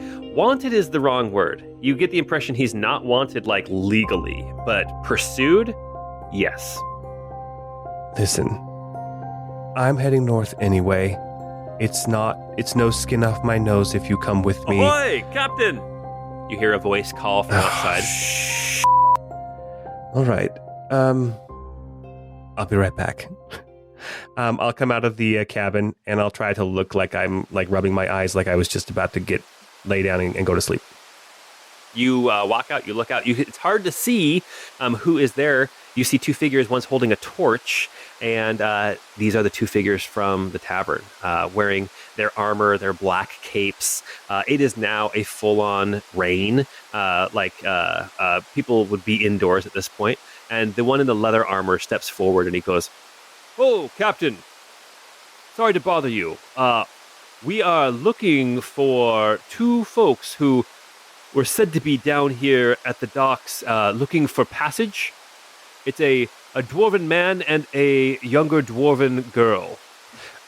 is the wrong word. You get the impression he's not wanted like legally, but pursued, yes. Listen, I'm heading north anyway. It's no skin off my nose if you come with me. Ahoy, Captain! You hear a voice call from outside. All right. I'll be right back. I'll come out of the cabin and I'll try to look like I'm like rubbing my eyes like I was just about to lay down and go to sleep. You walk out, you look out. It's hard to see who is there. You see 2 figures, one's holding a torch, and these are the 2 figures from the tavern, wearing their armor, their black capes. It is now a full-on rain, people would be indoors at this point. And the one in the leather armor steps forward and he goes, "Oh, Captain, sorry to bother you. We are looking for 2 folks who were said to be down here at the docks looking for passage." It's a dwarven man and a younger dwarven girl.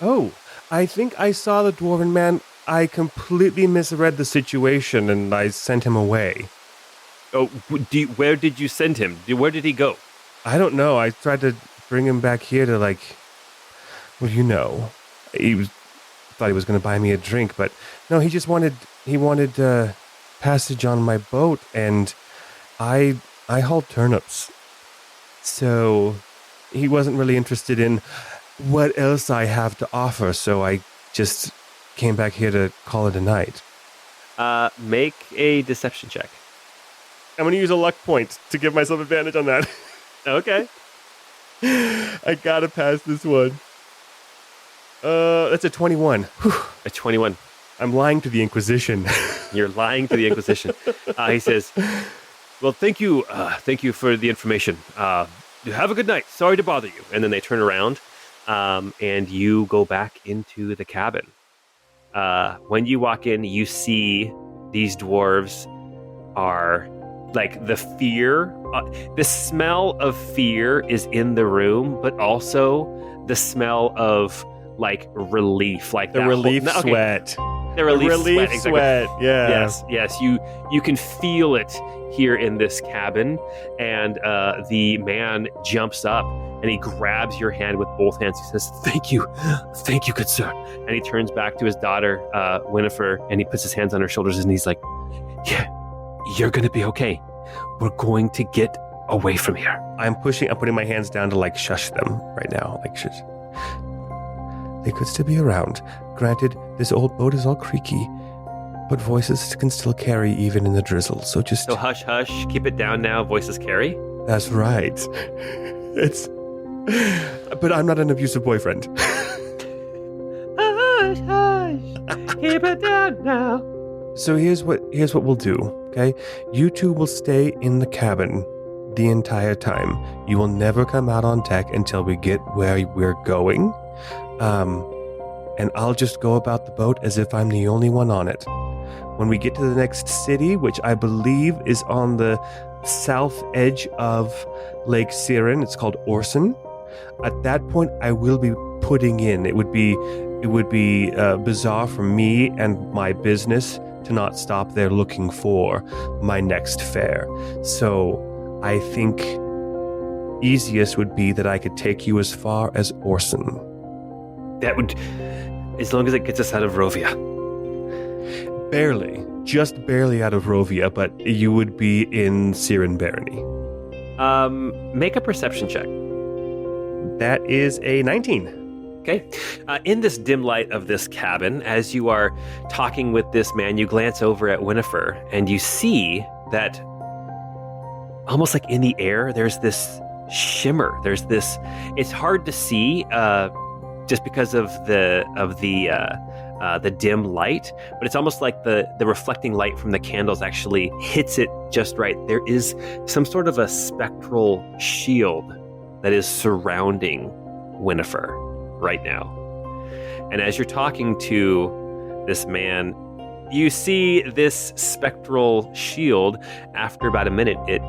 Oh, I think I saw the dwarven man. I completely misread the situation and I sent him away. Oh, where did you send him? Where did he go? I don't know. I tried to bring him back here to thought he was going to buy me a drink, but no, he just wanted passage on my boat, and I hauled turnips. So he wasn't really interested in what else I have to offer, so I just came back here to call it a night. Make a deception check. I'm going to use a luck point to give myself advantage on that. Okay. I gotta pass this one. That's a 21. Whew. A 21. I'm lying to the Inquisition. You're lying to the Inquisition. He says, well, thank you for the information. Have a good night. Sorry to bother you. And then they turn around, and you go back into the cabin. When you walk in, you see these dwarves are like the fear. The smell of fear is in the room, but also the smell of like relief, like the relief sweat. The relief sweat, exactly. Sweat. Yeah. Yes. You can feel it here in this cabin, and the man jumps up and he grabs your hand with both hands. He says, thank you, good sir. And he turns back to his daughter, Winifred, and he puts his hands on her shoulders and he's like, yeah, you're gonna be okay. We're going to get away from here. I'm putting my hands down to like shush them right now. Like shush. They could still be around. Granted, this old boat is all creaky, but voices can still carry even in the drizzle. So hush, hush. Keep it down now. Voices carry. That's right. But I'm not an abusive boyfriend. Hush, hush. Keep it down now. So here's what we'll do, okay? You two will stay in the cabin the entire time. You will never come out on deck until we get where we're going. And I'll just go about the boat as if I'm the only one on it. When we get to the next city, which I believe is on the south edge of Lake Siren, it's called Orson. At that point, I will be putting in. It would be bizarre for me and my business to not stop there looking for my next fare. So I think easiest would be that I could take you as far as Orson. That would, as long as it gets us out of Rovia. Barely. Just barely out of Rovia, but you would be in Siren Barony. Make a perception check. That is a 19. Okay. In this dim light of this cabin, as you are talking with this man, you glance over at Winifred and you see that almost like in the air, there's this shimmer. There's this, it's hard to see, just because of the dim light, but it's almost like the reflecting light from the candles actually hits it just right. There is some sort of a spectral shield that is surrounding Winifred right now. And as you're talking to this man, you see this spectral shield. After about a minute, it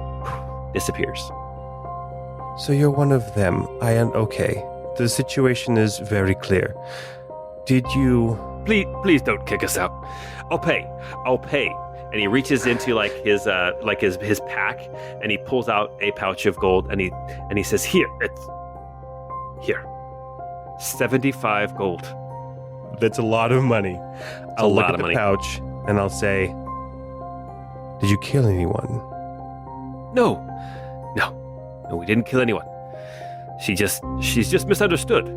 disappears. So you're one of them. I am okay. The situation is very clear. Did you... Please don't kick us out. I'll pay. And he reaches into like his pack, and he pulls out a pouch of gold, and he says, Here. 75 gold. That's a lot of money. I'll look at the pouch and I'll say, did you kill anyone? No, we didn't kill anyone. She's just misunderstood.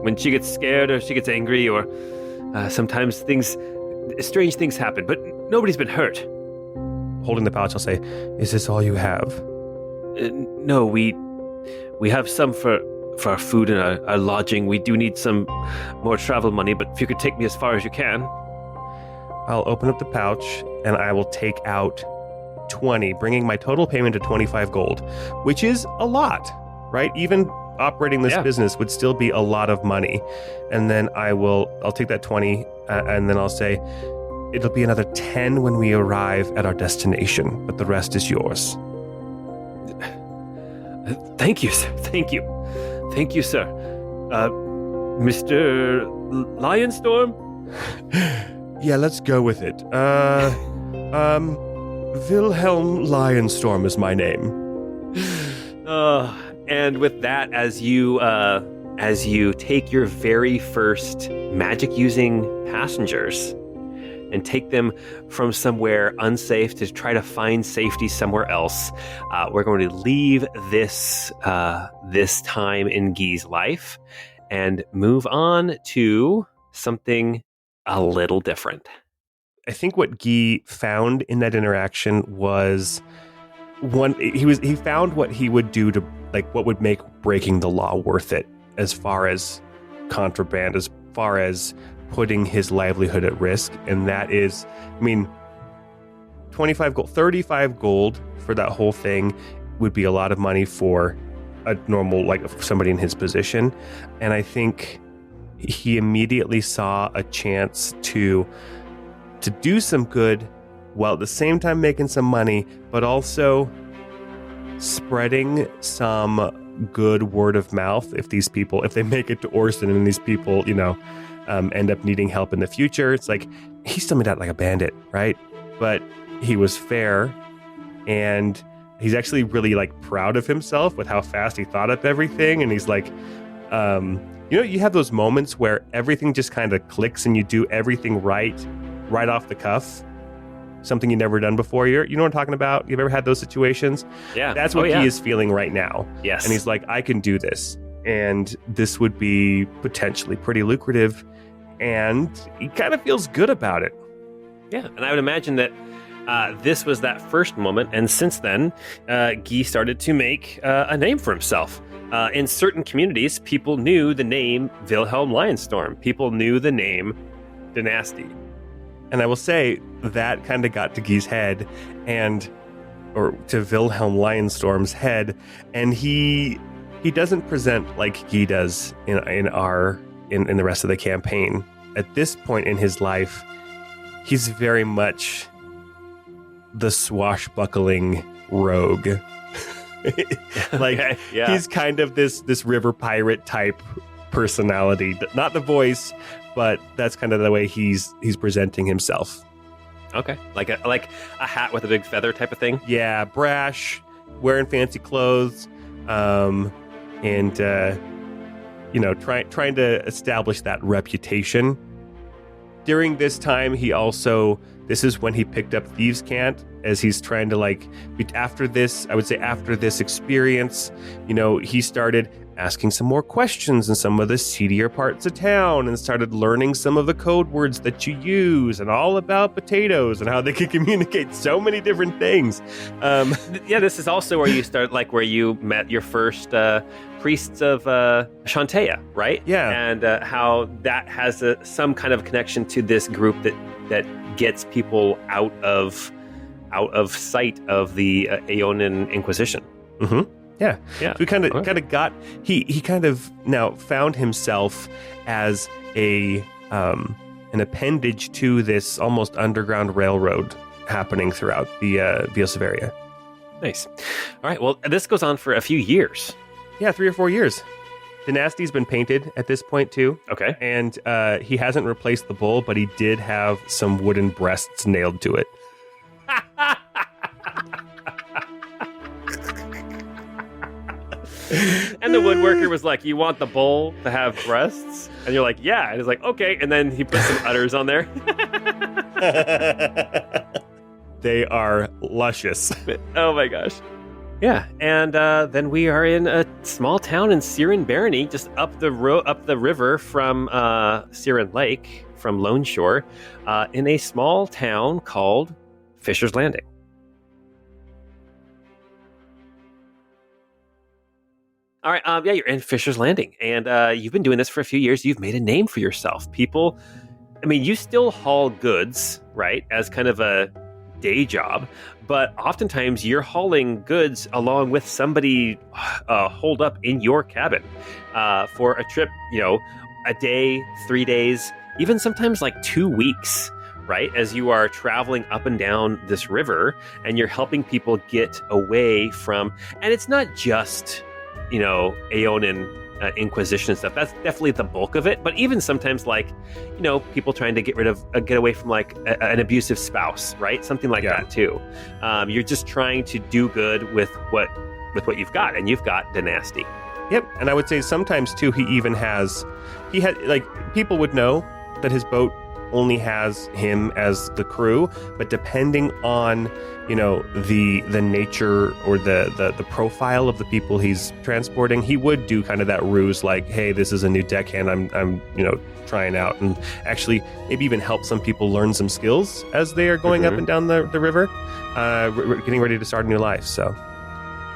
When she gets scared or she gets angry, or sometimes strange things happen, but nobody's been hurt. Holding the pouch, I'll say, is this all you have? No, we have some for our food and our lodging. We do need some more travel money, but if you could take me as far as you can. I'll open up the pouch and I will take out 20, bringing my total payment to 25 gold, which is a lot, right? Even operating this business would still be a lot of money. And then I'll take that 20 and then I'll say, it'll be another 10 when we arrive at our destination, but the rest is yours. Thank you, sir. Thank you. Thank you, sir. Mr. Lionstorm? Yeah, let's go with it. Wilhelm Lionstorm is my name. And with that, as you take your very first magic-using passengers and take them from somewhere unsafe to try to find safety somewhere else, we're going to leave this time in Guy's life and move on to something a little different. I think what Guy found in that interaction was he found what he would do to, like, what would make breaking the law worth it, as far as contraband, as far as putting his livelihood at risk. And that is, 35 gold for that whole thing would be a lot of money for a normal, like, somebody in his position. And I think he immediately saw a chance to do some good while at the same time making some money, but also spreading some good word of mouth. If they make it to Orson and these people, end up needing help in the future, it's like, he still made out like a bandit, right? But he was fair, and he's actually really, like, proud of himself with how fast he thought up everything. And he's like, you have those moments where everything just kind of clicks and you do everything right off the cuff, something you've never done before. You know what I'm talking about? You've ever had those situations? Yeah. That's what he is feeling right now. Yes. And he's like, I can do this. And this would be potentially pretty lucrative. And he kind of feels good about it. Yeah. And I would imagine that this was that first moment. And since then, Guy started to make a name for himself. In certain communities, people knew the name Wilhelm Lionstorm. People knew the name Dynasty. And I will say that kind of got to Guy's head, or to Wilhelm Lionstorm's head, and he doesn't present like Guy does in the rest of the campaign. At this point in his life, he's very much the swashbuckling rogue. He's kind of this river pirate type personality, not the voice, but that's kind of the way he's presenting himself. Okay, like a hat with a big feather type of thing. Yeah, brash, wearing fancy clothes, and trying to establish that reputation. During this time, this is when he picked up Thieves' Cant, as he's trying to after this experience, he started asking some more questions in some of the seedier parts of town and started learning some of the code words that you use and all about potatoes and how they can communicate so many different things. This is also where you start, where you met your first priests of Shantea, right? Yeah. And how that has some kind of connection to this group that gets people out of sight of the Aeonian Inquisition. Mm-hmm. Yeah. Yeah. So he kind of now found himself as an appendage to this almost underground railroad happening throughout the Via Severia. Nice. All right. Well, this goes on for a few years. Yeah, 3 or 4 years. Dynasty's been painted at this point too. Okay. And he hasn't replaced the bull, but he did have some wooden breasts nailed to it. And the woodworker was like, "You want the bull to have breasts?" And you're like, "Yeah." And he's like, "Okay." And then he put some udders on there. They are luscious. Oh my gosh. Yeah. And then we are in a small town in Siren Barony, just up the river from Siren Lake, from Loneshore, in a small town called Fisher's Landing. All right, you're in Fisher's Landing, and you've been doing this for a few years. You've made a name for yourself. People, you still haul goods, right, as kind of a day job, but oftentimes you're hauling goods along with somebody holed up in your cabin for a trip, a day, 3 days, even sometimes 2 weeks, right? As you are traveling up and down this river and you're helping people get away from, and it's not just, Aeonian inquisition and stuff. That's definitely the bulk of it. But even sometimes people trying to get away from an abusive spouse, right? Something like that too. You're just trying to do good with what you've got, and you've got dynasty. Yep. And I would say sometimes too, he had people would know that his boat only has him as the crew, but depending on the nature or the profile of the people he's transporting, he would do kind of that ruse, like, hey, this is a new deckhand I'm trying out, and actually maybe even help some people learn some skills as they are going up and down the river, getting ready to start a new life. So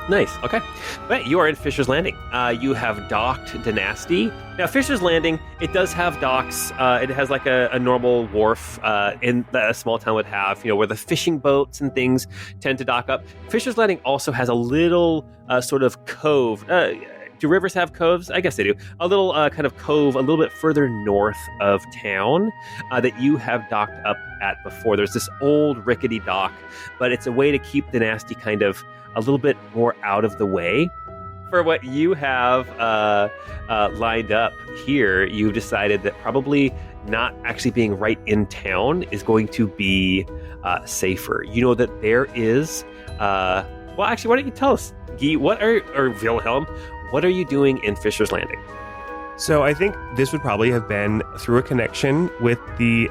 nice. Okay. But you are in Fisher's Landing. You have docked Dynasty. Now, Fisher's Landing, it does have docks. It has like a normal wharf in that a small town would have, where the fishing boats and things tend to dock up. Fisher's Landing also has a little sort of cove. Do rivers have coves? I guess they do. A little kind of cove a little bit further north of town that you have docked up at before. There's this old rickety dock, but it's a way to keep Dynasty kind of a little bit more out of the way. For what you have lined up here, you've decided that probably not actually being right in town is going to be safer. You know that there is... well, actually, why don't you tell us, Guy, or Wilhelm, what are you doing in Fisher's Landing? So I think this would probably have been through a connection with the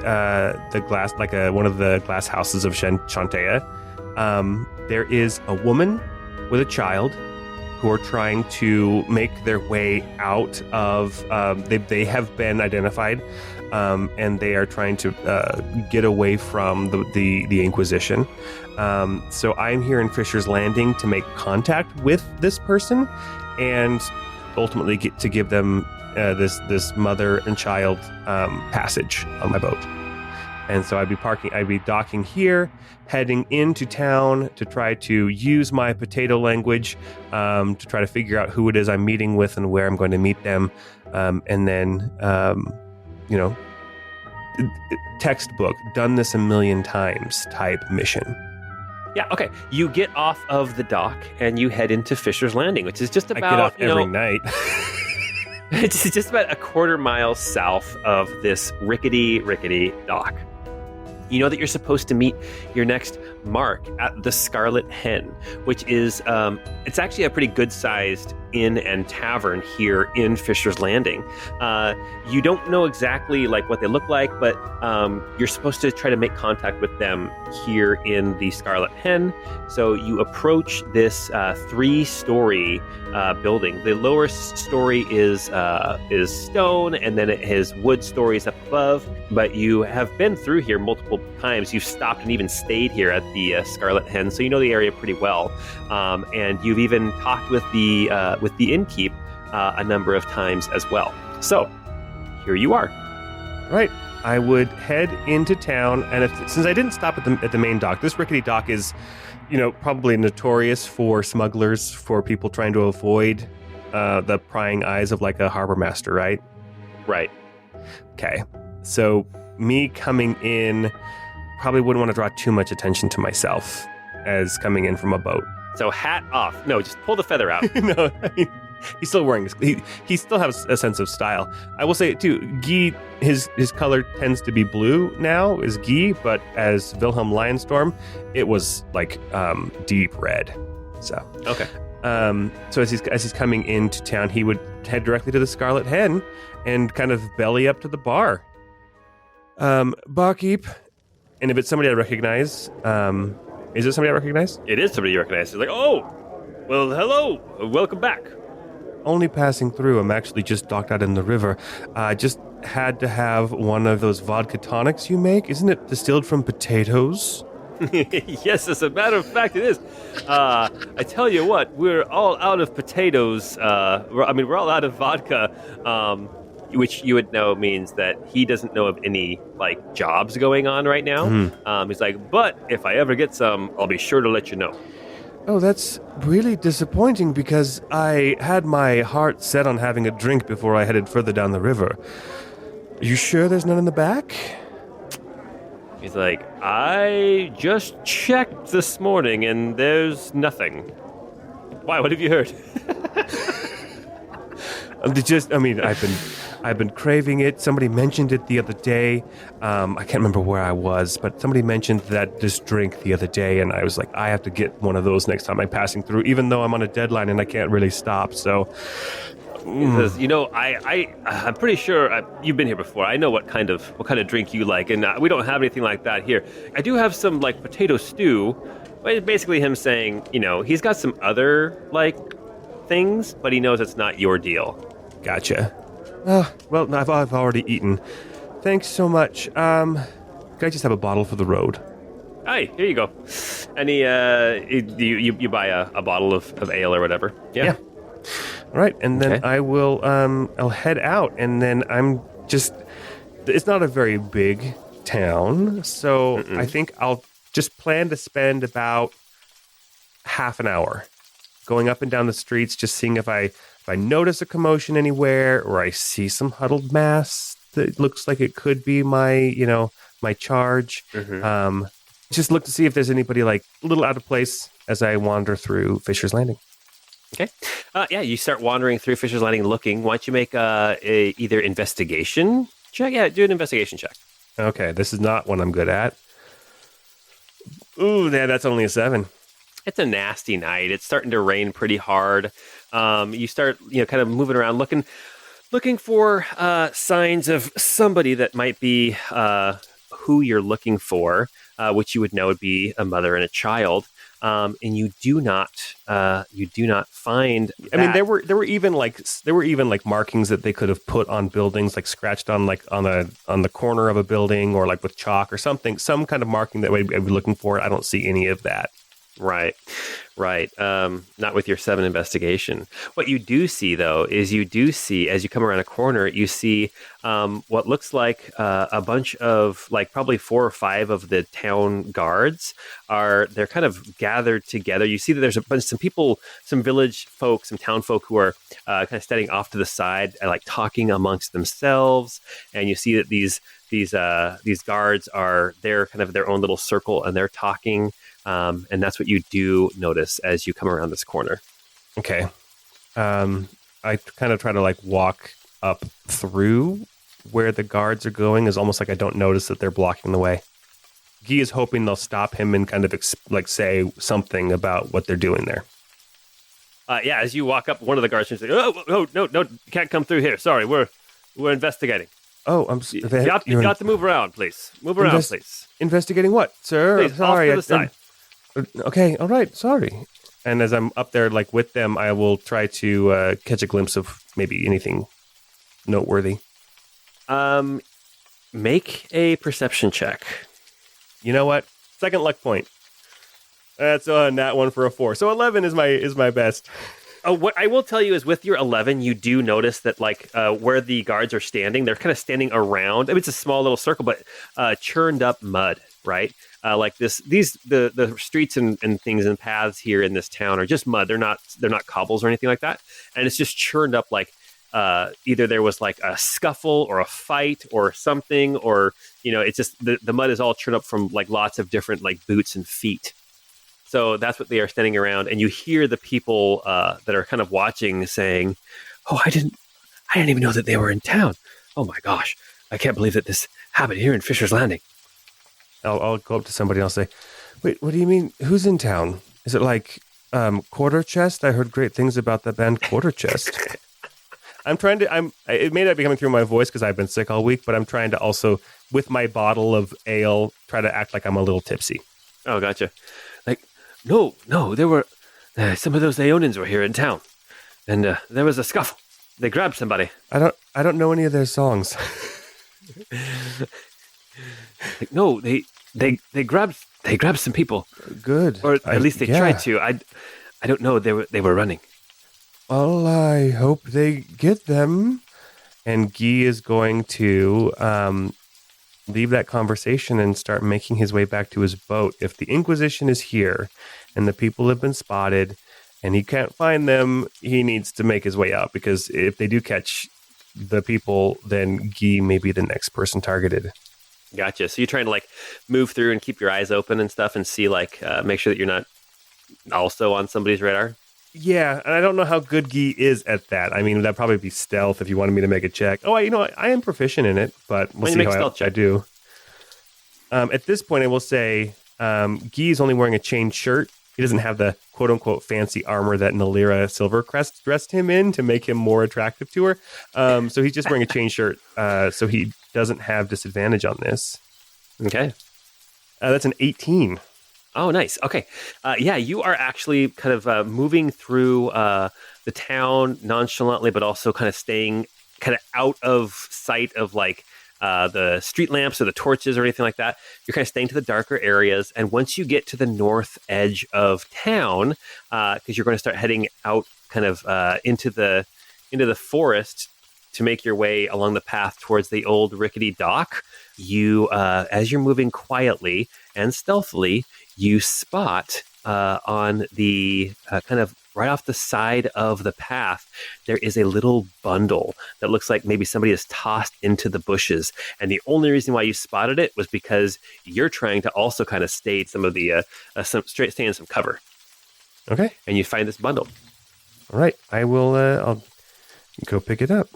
glass, one of the glass houses of Shantea. There is a woman with a child who are trying to make their way out of. They have been identified, and they are trying to get away from the Inquisition. So I'm here in Fisher's Landing to make contact with this person, and ultimately get to give them this mother and child passage on my boat. And so I'd be docking here, heading into town to try to use my potato language to try to figure out who it is I'm meeting with and where I'm going to meet them. And then, textbook, done this a million times type mission. Yeah, okay. You get off of the dock and you head into Fisher's Landing, which is just about... I get off every night. It's just about a quarter mile south of this rickety dock. You know that you're supposed to meet your next mark at the Scarlet Hen, which is, it's actually a pretty good-sized inn and tavern here in Fisher's Landing. You don't know exactly what they look like, but you're supposed to try to make contact with them here in the Scarlet Hen. So you approach this 3-story building. The lower story is stone, and then it has wood stories up above. But you have been through here multiple times. You've stopped and even stayed here at the Scarlet Hen, so you know the area pretty well. And you've even talked with the innkeep a number of times as well. So here you are. Right. I would head into town, and since I didn't stop at the main dock, this rickety dock is, probably notorious for smugglers, for people trying to avoid the prying eyes of a harbor master, right? Right. Okay. So me coming in probably wouldn't want to draw too much attention to myself as coming in from a boat. So hat off. No, just pull the feather out. No, I mean, he's still wearing this. He still has a sense of style. I will say too, Guy, his color tends to be blue now, is Guy, but as Wilhelm Lionstorm, it was deep red. So okay. So as he's coming into town, he would head directly to the Scarlet Hen and kind of belly up to the bar. Barkeep, and if it's somebody I recognize, is it somebody I recognize? It is somebody you recognize. It's like, oh, well, hello, welcome back. Only passing through. I'm actually just docked out in the river. Just had to have one of those vodka tonics you make. Isn't it distilled from potatoes? Yes, as a matter of fact, it is. I tell you what, we're all out of potatoes. We're all out of vodka, which you would know means that he doesn't know of any jobs going on right now. Mm-hmm. He's like, but if I ever get some, I'll be sure to let you know. Oh, that's really disappointing because I had my heart set on having a drink before I headed further down the river. Are you sure there's none in the back? He's like, I just checked this morning and there's nothing. Why? What have you heard? I've been craving it. Somebody mentioned it the other day. I can't remember where I was, but somebody mentioned this drink the other day, and I was like, I have to get one of those next time I'm passing through, even though I'm on a deadline and I can't really stop. So, He says, I'm pretty sure you've been here before. I know what kind of drink you like, and we don't have anything like that here. I do have some like potato stew. But it's basically him saying, he's got some other like things, but he knows it's not your deal. Gotcha. Well, I've already eaten. Thanks so much. Can I just have a bottle for the road? Hi, here you go. And you buy a bottle of ale or whatever. Yeah. All right, and then I will. I'll head out, and then it's not a very big town, so I think I'll just plan to spend about half an hour going up and down the streets, just seeing if I notice a commotion anywhere, or I see some huddled mass that looks like it could be my charge. Just look to see if there's anybody like a little out of place as I wander through Fisher's Landing. Okay. You start wandering through Fisher's Landing looking. Why don't you make either investigation check? Yeah, do an investigation check. Okay, this is not one I'm good at. Ooh, that's only a 7. It's a nasty night. It's starting to rain pretty hard. You start, kind of moving around, looking for signs of somebody that might be who you're looking for, which you would know would be a mother and a child. And you do not find. I mean, there were even like markings that they could have put on buildings, like scratched on the corner of a building, or like with chalk or something, some kind of marking that I'd be looking for. I don't see any of that. Right. Not with your 7 investigation. What you do see, though, is as you come around a corner, you see what looks like a bunch of like probably 4 or 5 of the town guards they're kind of gathered together. You see that there's some people, some village folk, some town folk who are kind of standing off to the side and like talking amongst themselves. And you see that these guards they're kind of their own little circle and they're talking. And that's what you do notice as you come around this corner. Okay. I kind of try to like walk up through where the guards are going, is almost like I don't notice that they're blocking the way. Guy is hoping they'll stop him and kind of say something about what they're doing there. As you walk up, one of the guards says, "Oh, no, you can't come through here. Sorry, we're investigating." Oh, you have to move around, please. Move around, please. Investigating what, sir? Please, sorry. Off to the side. Okay, all right, sorry. And as I'm up there, like with them, I will try to catch a glimpse of maybe anything noteworthy. Make a perception check. You know what? Second luck point. That's that one for a 4. So 11 is my best. What I will tell you is, with your 11, you do notice that like where the guards are standing, they're kind of standing around. I mean, it's a small little circle, but churned up mud, right? Like the streets and things and paths here in this town are just mud. They're not cobbles or anything like that. And it's just churned up like either there was like a scuffle or a fight or something, or, it's just the mud is all churned up from like lots of different like boots and feet. So that's what they are standing around. And you hear the people that are kind of watching saying, "Oh, I didn't even know that they were in town. Oh my gosh. I can't believe that this happened here in Fisher's Landing." I'll go up to somebody and I'll say, "Wait, what do you mean? Who's in town? Is it like Quarter Chest? I heard great things about the band Quarter Chest." It may not be coming through my voice because I've been sick all week, but I'm trying to also, with my bottle of ale, try to act like I'm a little tipsy. Oh, gotcha. Like, no, there were some of those Aeonians were here in town, and there was a scuffle. They grabbed somebody. I don't know any of their songs. Like, no, they grabbed some people. Good, or at least they tried to. I don't know. They were running. Well, I hope they get them. And Guy is going to leave that conversation and start making his way back to his boat. If the Inquisition is here and the people have been spotted and he can't find them, he needs to make his way out, because if they do catch the people, then Guy may be the next person targeted. Gotcha. So you're trying to like move through and keep your eyes open and stuff and see like, make sure that you're not also on somebody's radar. Yeah, and I don't know how good Guy is at that. I mean, that'd probably be stealth if you wanted me to make a check. Oh, I am proficient in it, but we'll see how I do. At this point, I will say Guy is only wearing a chain shirt. He doesn't have the quote-unquote fancy armor that Nalira Silvercrest dressed him in to make him more attractive to her. So he's just wearing a chain shirt, so he doesn't have disadvantage on this. Okay. That's an 18. Oh, nice. Okay. Yeah, you are actually kind of moving through the town nonchalantly, but also kind of staying kind of out of sight of like the street lamps or the torches or anything like that. You're kind of staying to the darker areas. And once you get to the north edge of town, because you're going to start heading out kind of into the forest to make your way along the path towards the old rickety dock, you, as you're moving quietly and stealthily, you spot on the kind of right off the side of the path, there is a little bundle that looks like maybe somebody has tossed into the bushes. And the only reason why you spotted it was because you're trying to also kind of stay some of the stay in some cover. Okay. And you find this bundle. All right. I will. I'll go pick it up.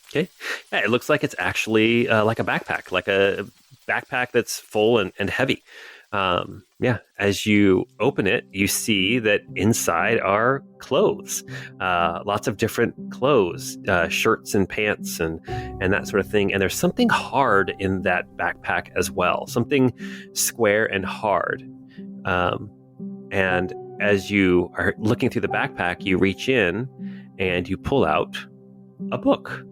Okay. Yeah, it looks like it's actually like a backpack that's full and heavy. As you open it, you see that inside are clothes, lots of different clothes, shirts and pants and that sort of thing. And there's something hard in that backpack as well, something square and hard. And as you are looking through the backpack, you reach in and you pull out a book.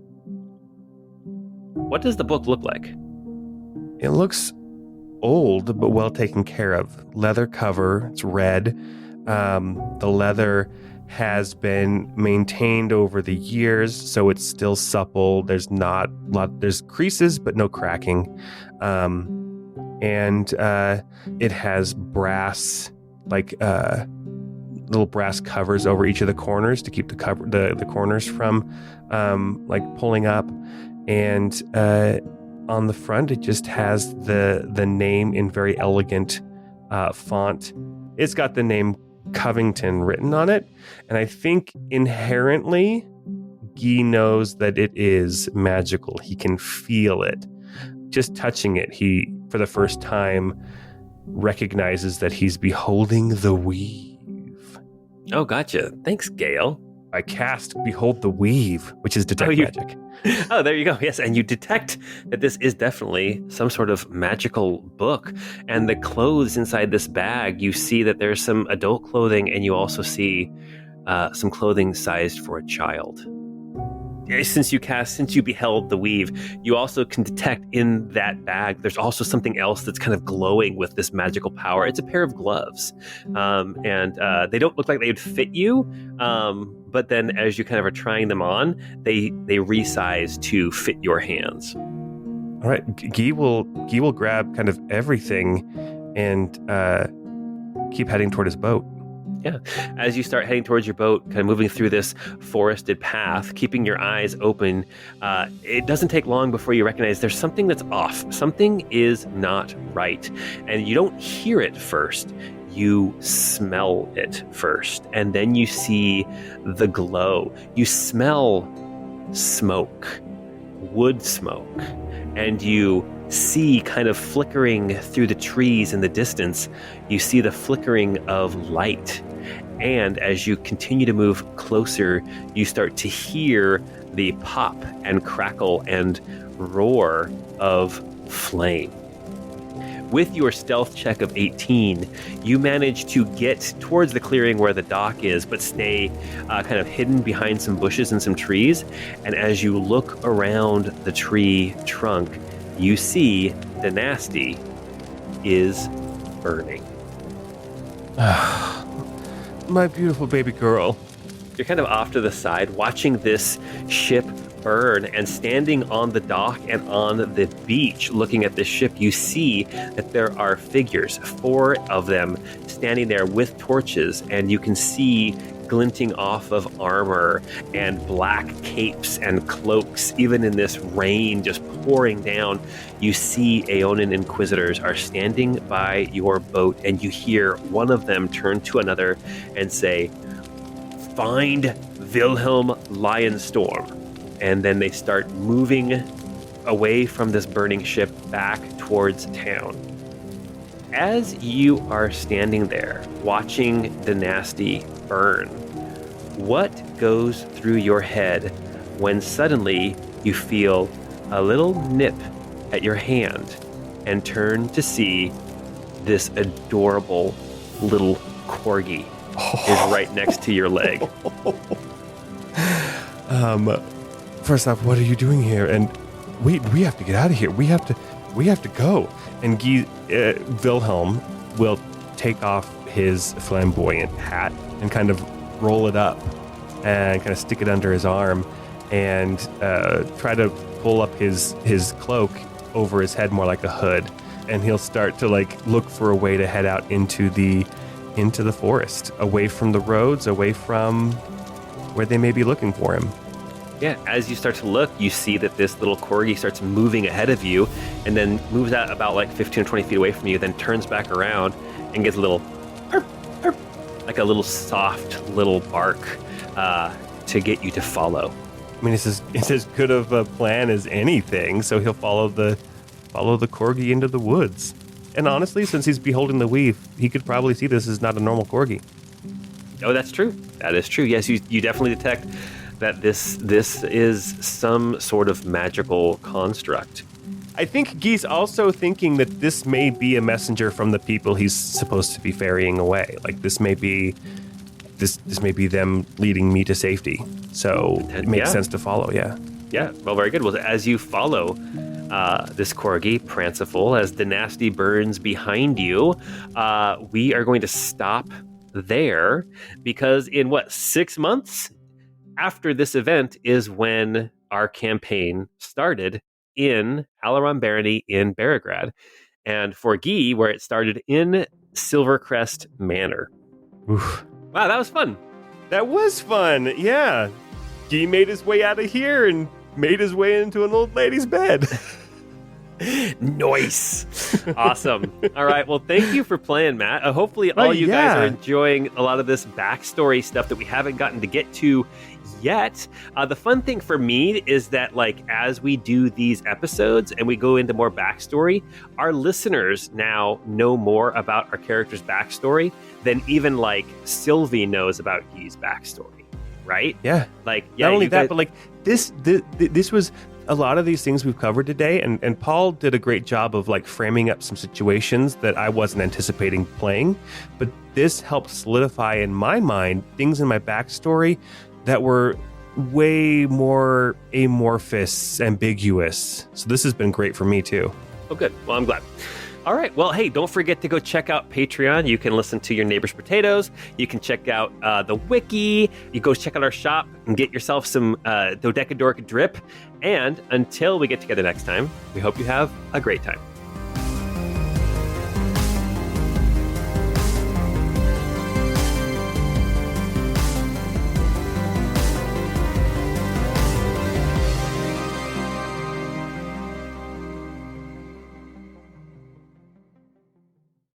What does the book look like? It looks old, but well taken care of. Leather cover. It's red. The leather has been maintained over the years, so it's still supple. There's there's creases, but no cracking. And it has brass, little brass covers over each of the corners to keep the corners from pulling up. And on the front, it just has the name in very elegant font. It's got the name Covington written on it. And I think inherently, Guy knows that it is magical. He can feel it. Just touching it, he, for the first time, recognizes that he's beholding the weave. Oh, gotcha. Thanks, Gale. I cast Behold the Weave, which is detect magic. Oh, there you go. Yes, and you detect that this is definitely some sort of magical book. And the clothes inside this bag, you see that there's some adult clothing, and you also see some clothing sized for a child. Since you beheld the weave, you also can detect in that bag, there's also something else that's kind of glowing with this magical power. It's a pair of gloves. And they don't look like they would fit you. But then as you kind of are trying them on, they resize to fit your hands. All right. Guy will grab kind of everything and keep heading toward his boat. Yeah. As you start heading towards your boat, kind of moving through this forested path, keeping your eyes open, it doesn't take long before you recognize there's something that's off. Something is not right. And you don't hear it first. You smell it first. And then you see the glow. You smell smoke, wood smoke. And you see kind of flickering through the trees in the distance, you see the flickering of light. And as you continue to move closer, you start to hear the pop and crackle and roar of flame. With your stealth check of 18, you manage to get towards the clearing where the dock is, but stay kind of hidden behind some bushes and some trees. And as you look around the tree trunk, you see the nasty is burning. My beautiful baby girl. You're kind of off to the side, watching this ship burn, and standing on the dock and on the beach, looking at this ship, you see that there are figures, 4 of them, standing there with torches, and you can see glinting off of armor and black capes and cloaks, even in this rain just pouring down. You see Aeonin Inquisitors are standing by your boat, and you hear one of them turn to another and say, "Find Wilhelm Lionstorm." And then they start moving away from this burning ship back towards town. As you are standing there watching the nasty burn, what goes through your head when suddenly you feel a little nip at your hand and turn to see this adorable little corgi is right next to your leg? First off, what are you doing here? And wait, we have to get out of here. We have to go. And Wilhelm will take off his flamboyant hat and kind of roll it up and kind of stick it under his arm and try to pull up his cloak over his head more like a hood. And he'll start to look for a way to head out into the forest, away from the roads, away from where they may be looking for him. Yeah, as you start to look, you see that this little corgi starts moving ahead of you and then moves out about 15 or 20 feet away from you, then turns back around and gets a little herp, herp, like a little soft little bark to get you to follow. I mean, it's as good of a plan as anything, so he'll follow the corgi into the woods. And honestly, since he's beholding the weave, he could probably see this is not a normal corgi. Oh, that's true. That is true. Yes, you definitely detect that this is some sort of magical construct. I think Guy's also thinking that this may be a messenger from the people he's supposed to be ferrying away. This may be them leading me to safety. So it makes sense to follow, yeah. Yeah, well, very good. Well, as you follow this corgi, Pranciful, as the nasty burns behind you, we are going to stop there because in 6 months after this event is when our campaign started in Alaron Barony in Barograd, and for Guy, where it started in Silvercrest Manor. Oof. Wow, that was fun. That was fun, yeah. Guy made his way out of here and made his way into an old lady's bed. Nice. Awesome. All right. Well, thank you for playing, Matt. Hopefully all you guys are enjoying a lot of this backstory stuff that we haven't gotten to get to yet. The fun thing for me is that as we do these episodes and we go into more backstory, our listeners now know more about our character's backstory than even Sylvie knows about Guy's backstory. Right? Yeah. Not only that, but this was a lot of these things we've covered today, and Paul did a great job of framing up some situations that I wasn't anticipating playing, but this helped solidify in my mind things in my backstory that were way more amorphous, ambiguous. So this has been great for me too. Oh, good. Well, I'm glad. All right. Well, hey, don't forget to go check out Patreon. You can listen to Your Neighbor's Potatoes. You can check out the wiki. You go check out our shop and get yourself some Dodecadoric drip. And until we get together next time, we hope you have a great time.